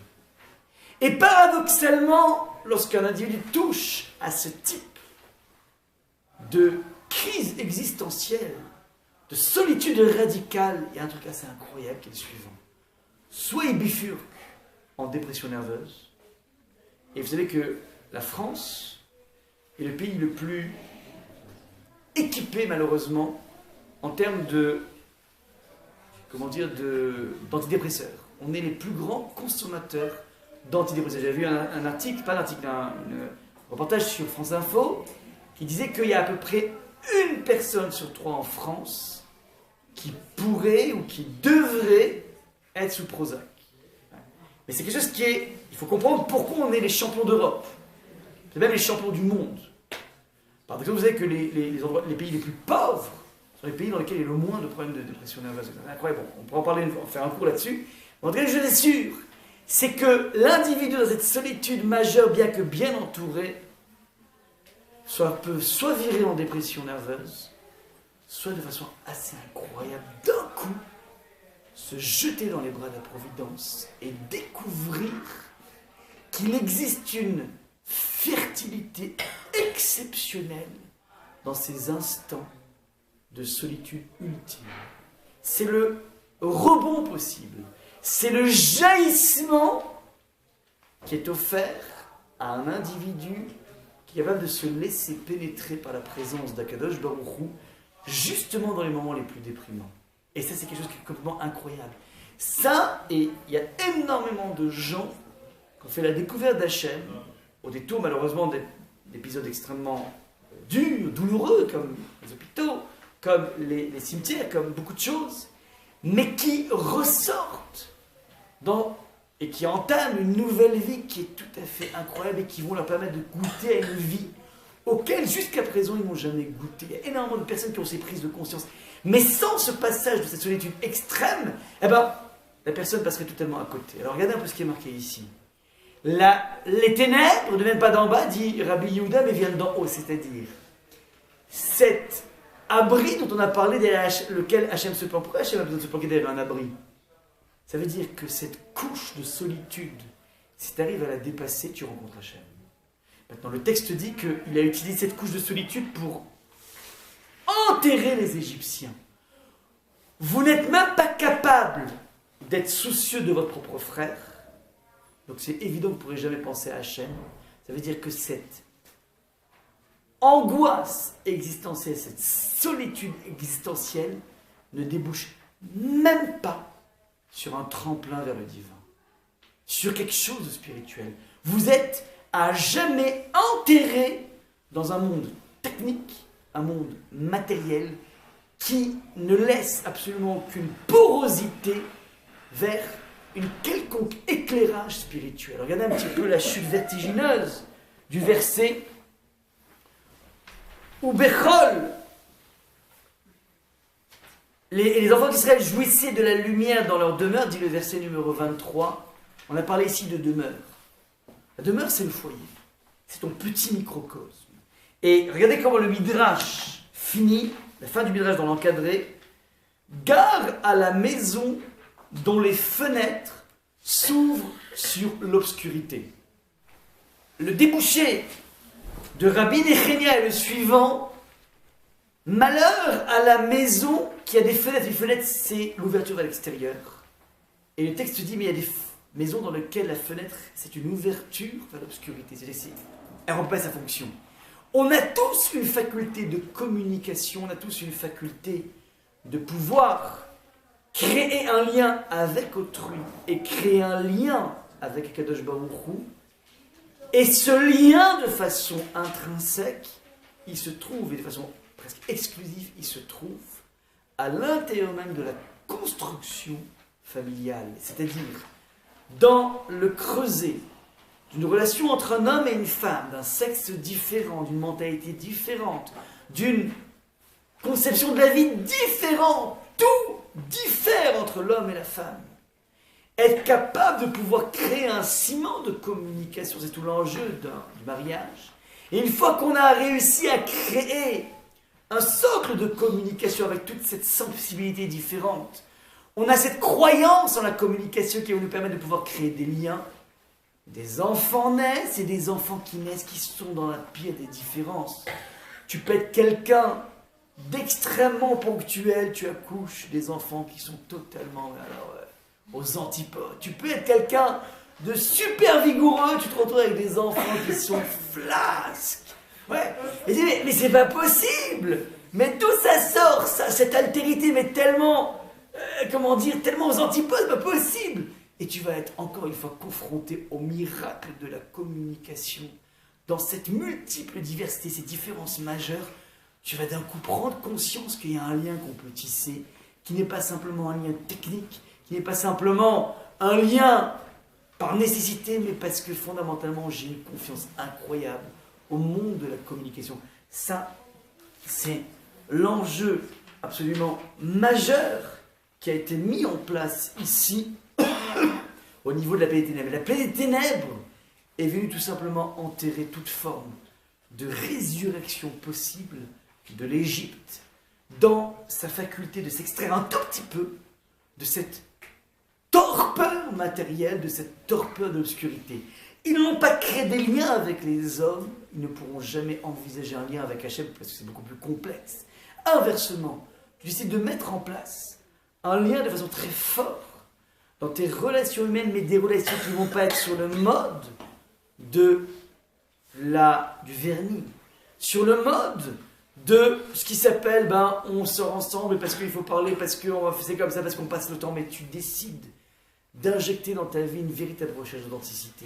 Et paradoxalement, lorsqu'un individu touche à ce type de crise existentielle, de solitude radicale, il y a un truc assez incroyable qui est le suivant. Soit il bifurque en dépression nerveuse, et vous savez que la France est le pays le plus équipé, malheureusement, en termes d'antidépresseurs. On est les plus grands consommateurs d'antidépresseurs. J'avais vu un reportage sur France Info qui disait qu'il y a à peu près une personne sur 3 en France qui pourrait ou qui devrait être sous Prozac. Mais c'est quelque chose qui est... Il faut comprendre pourquoi on est les champions d'Europe. C'est même les champions du monde. Par exemple, vous savez que les pays les plus pauvres sont les pays dans lesquels il y a le moins de problèmes de dépression nerveuse. C'est incroyable. Bon, on pourra en parler, on faire un cours là-dessus. Mais en tout cas, je suis sûr, c'est que l'individu dans cette solitude majeure, bien que bien entouré, peut soit virer en dépression nerveuse, soit de façon assez incroyable, d'un coup, se jeter dans les bras de la Providence et découvrir qu'il existe une fertilité exceptionnelle dans ces instants de solitude ultime. C'est le rebond possible, c'est le jaillissement qui est offert à un individu qui est capable de se laisser pénétrer par la présence d'Akadosh Baruch Hu, justement dans les moments les plus déprimants. Et ça, c'est quelque chose qui est complètement incroyable. Ça, et il y a énormément de gens qui ont fait la découverte d'Hachem, au détour malheureusement d'épisodes extrêmement durs, douloureux, comme les hôpitaux, comme les cimetières, comme beaucoup de choses, mais qui ressortent et qui entament une nouvelle vie qui est tout à fait incroyable et qui vont leur permettre de goûter à une vie auquel jusqu'à présent ils n'ont jamais goûté. Il y a énormément de personnes qui ont ces prises de conscience. Mais sans ce passage de cette solitude extrême, eh ben, la personne passerait totalement à côté. Alors regardez un peu ce qui est marqué ici. Les ténèbres ne viennent pas d'en bas, dit Rabbi Yehuda, mais viennent d'en haut. C'est-à-dire, cet abri dont on a parlé, derrière lequel Hachem se planque. Pourquoi Hachem a besoin de se planquer derrière un abri? Ça veut dire que cette couche de solitude, si tu arrives à la dépasser, tu rencontres Hachem. Maintenant, le texte dit qu'il a utilisé cette couche de solitude pour enterrer les Égyptiens. Vous n'êtes même pas capable d'être soucieux de votre propre frère. Donc c'est évident que vous ne pourrez jamais penser à Hachem. Ça veut dire que cette angoisse existentielle, cette solitude existentielle ne débouche même pas sur un tremplin vers le divin, sur quelque chose de spirituel. Vous êtes à jamais enterré dans un monde technique, un monde matériel qui ne laisse absolument aucune porosité vers une quelconque éclairage spirituel. Regardez un petit peu la chute vertigineuse du verset où Bechol, les enfants d'Israël jouissaient de la lumière dans leur demeure, dit le verset numéro 23. On a parlé ici de demeure. La demeure, c'est le foyer. C'est ton petit microcosme. Et regardez comment le Midrash finit, la fin du Midrash dans l'encadré. Gare à la maison dont les fenêtres s'ouvrent sur l'obscurité. Le débouché de Rabbi Nechemia est le suivant. Malheur à la maison qui a des fenêtres. Les fenêtres, c'est l'ouverture à l'extérieur. Et le texte dit, mais il y a des maisons dans lesquelles la fenêtre, c'est une ouverture vers l'obscurité. Elle remplit sa fonction. On a tous une faculté de communication, on a tous une faculté de pouvoir créer un lien avec autrui et créer un lien avec Kadosh Baruch Hu. Et ce lien, de façon intrinsèque, il se trouve, et de façon presque exclusive, il se trouve à l'intérieur même de la construction familiale. C'est-à-dire dans le creuset d'une relation entre un homme et une femme, d'un sexe différent, d'une mentalité différente, d'une conception de la vie différente, tout diffère entre l'homme et la femme. Être capable de pouvoir créer un ciment de communication, c'est tout l'enjeu du mariage. Et une fois qu'on a réussi à créer un socle de communication avec toute cette sensibilité différente, on a cette croyance en la communication qui va nous permettre de pouvoir créer des liens. Des enfants naissent et des enfants qui naissent qui sont dans la pire des différences. Tu peux être quelqu'un d'extrêmement ponctuel, tu accouches des enfants qui sont totalement aux antipodes. Tu peux être quelqu'un de super vigoureux, tu te retrouves avec des enfants qui sont flasques. Ouais. Et tu dis, mais c'est pas possible. Mais d'où ça sort, ça, cette altérité, mais tellement, tellement aux antipodes, pas possible. Et tu vas être encore une fois confronté au miracle de la communication. Dans cette multiple diversité, ces différences majeures, tu vas d'un coup prendre conscience qu'il y a un lien qu'on peut tisser, qui n'est pas simplement un lien technique, qui n'est pas simplement un lien par nécessité, mais parce que fondamentalement, j'ai une confiance incroyable au monde de la communication. Ça, c'est l'enjeu absolument majeur qui a été mis en place ici, au niveau de la planète des ténèbres. La planète des ténèbres est venue tout simplement enterrer toute forme de résurrection possible de l'Égypte, dans sa faculté de s'extraire un tout petit peu de cette torpeur matérielle, de cette torpeur de l'obscurité. Ils n'ont pas créé des liens avec les hommes, ils ne pourront jamais envisager un lien avec Hachem parce que c'est beaucoup plus complexe. Inversement, tu décides de mettre en place un lien de façon très forte dans tes relations humaines, mais des relations qui ne vont pas être sur le mode du vernis, sur le mode de ce qui s'appelle, on sort ensemble parce qu'il faut parler, parce qu'on va faire comme ça, parce qu'on passe le temps, mais tu décides d'injecter dans ta vie une véritable recherche d'authenticité.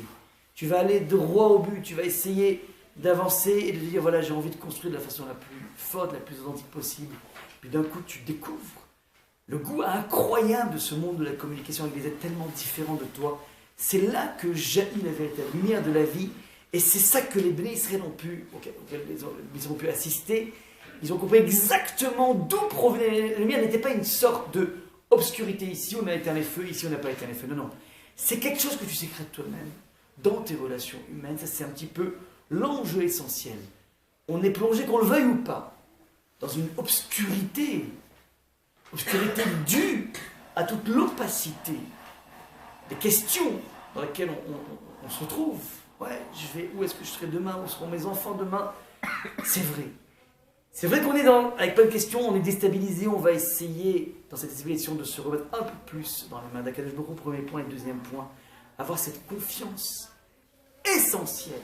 Tu vas aller droit au but, tu vas essayer d'avancer et de dire, voilà, j'ai envie de construire de la façon la plus forte, la plus authentique possible. Puis d'un coup, tu découvres le goût incroyable de ce monde de la communication avec des êtres tellement différents de toi. C'est là que jaillit la véritable lumière de la vie. Et c'est ça que les Bnei Israël auxquels ils ont pu assister. Ils ont compris exactement d'où provenait la lumière. Elle n'était pas une sorte d'obscurité. Ici, on a éteint les feux, ici, on n'a pas éteint les feux. Non, non. C'est quelque chose que tu sécrètes toi-même dans tes relations humaines. Ça, c'est un petit peu l'enjeu essentiel. On est plongé, qu'on le veuille ou pas, dans une obscurité. Obscurité due à toute l'opacité des questions dans lesquelles on se retrouve. Ouais, où est-ce que je serai demain? Où seront mes enfants demain? C'est vrai. C'est vrai qu'on est avec plein de questions, on est déstabilisé, on va essayer, dans cette déstabilisation, de se remettre un peu plus dans les mains d'Akadosh Baruch Hu, premier point, et deuxième point, avoir cette confiance essentielle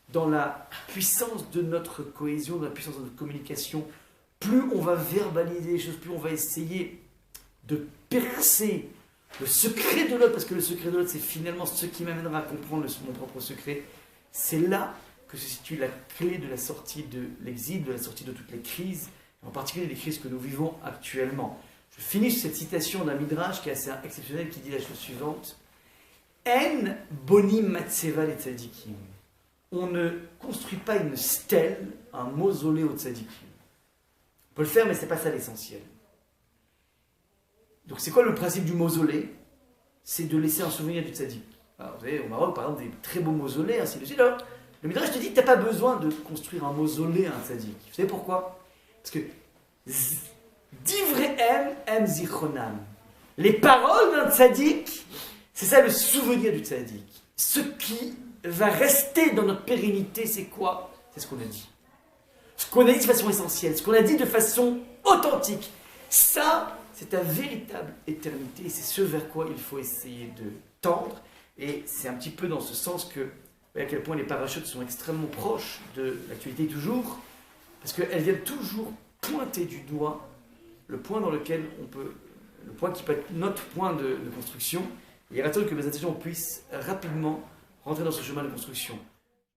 dans la puissance de notre cohésion, dans la puissance de notre communication. Plus on va verbaliser les choses, plus on va essayer de percer le secret de l'autre, parce que le secret de l'autre, c'est finalement ce qui m'amènera à comprendre mon propre secret. C'est là que se situe la clé de la sortie de l'exil, de la sortie de toutes les crises, en particulier les crises que nous vivons actuellement. Je finis sur cette citation d'un Midrash qui est assez exceptionnel, qui dit la chose suivante. En bonim matseva les tzadikim. On ne construit pas une stèle, un mausolée aux tzadikim. On peut le faire, mais ce n'est pas ça l'essentiel. Donc c'est quoi le principe du mausolée? C'est de laisser un souvenir du tzaddik. Alors, vous savez, au Maroc, par exemple, des très beaux mausolées, ainsi de suite. Alors, le Midrash te dit que tu n'as pas besoin de construire un mausolée à un tzaddik. Vous savez pourquoi? Parce que Divrehem em zichronam. Les paroles d'un tzaddik, c'est ça le souvenir du tzaddik. Ce qui va rester dans notre pérennité, c'est quoi? C'est ce qu'on a dit. Ce qu'on a dit de façon essentielle, ce qu'on a dit de façon authentique. Ça, c'est ta véritable éternité. Et c'est ce vers quoi il faut essayer de tendre. Et c'est un petit peu dans ce sens que, vous voyez à quel point les parachutes sont extrêmement proches de l'actualité toujours, parce qu'elles viennent toujours pointer du doigt le point dans lequel on peut, le point qui peut être notre point de construction. Et il est que mes attentions puissent rapidement rentrer dans ce chemin de construction.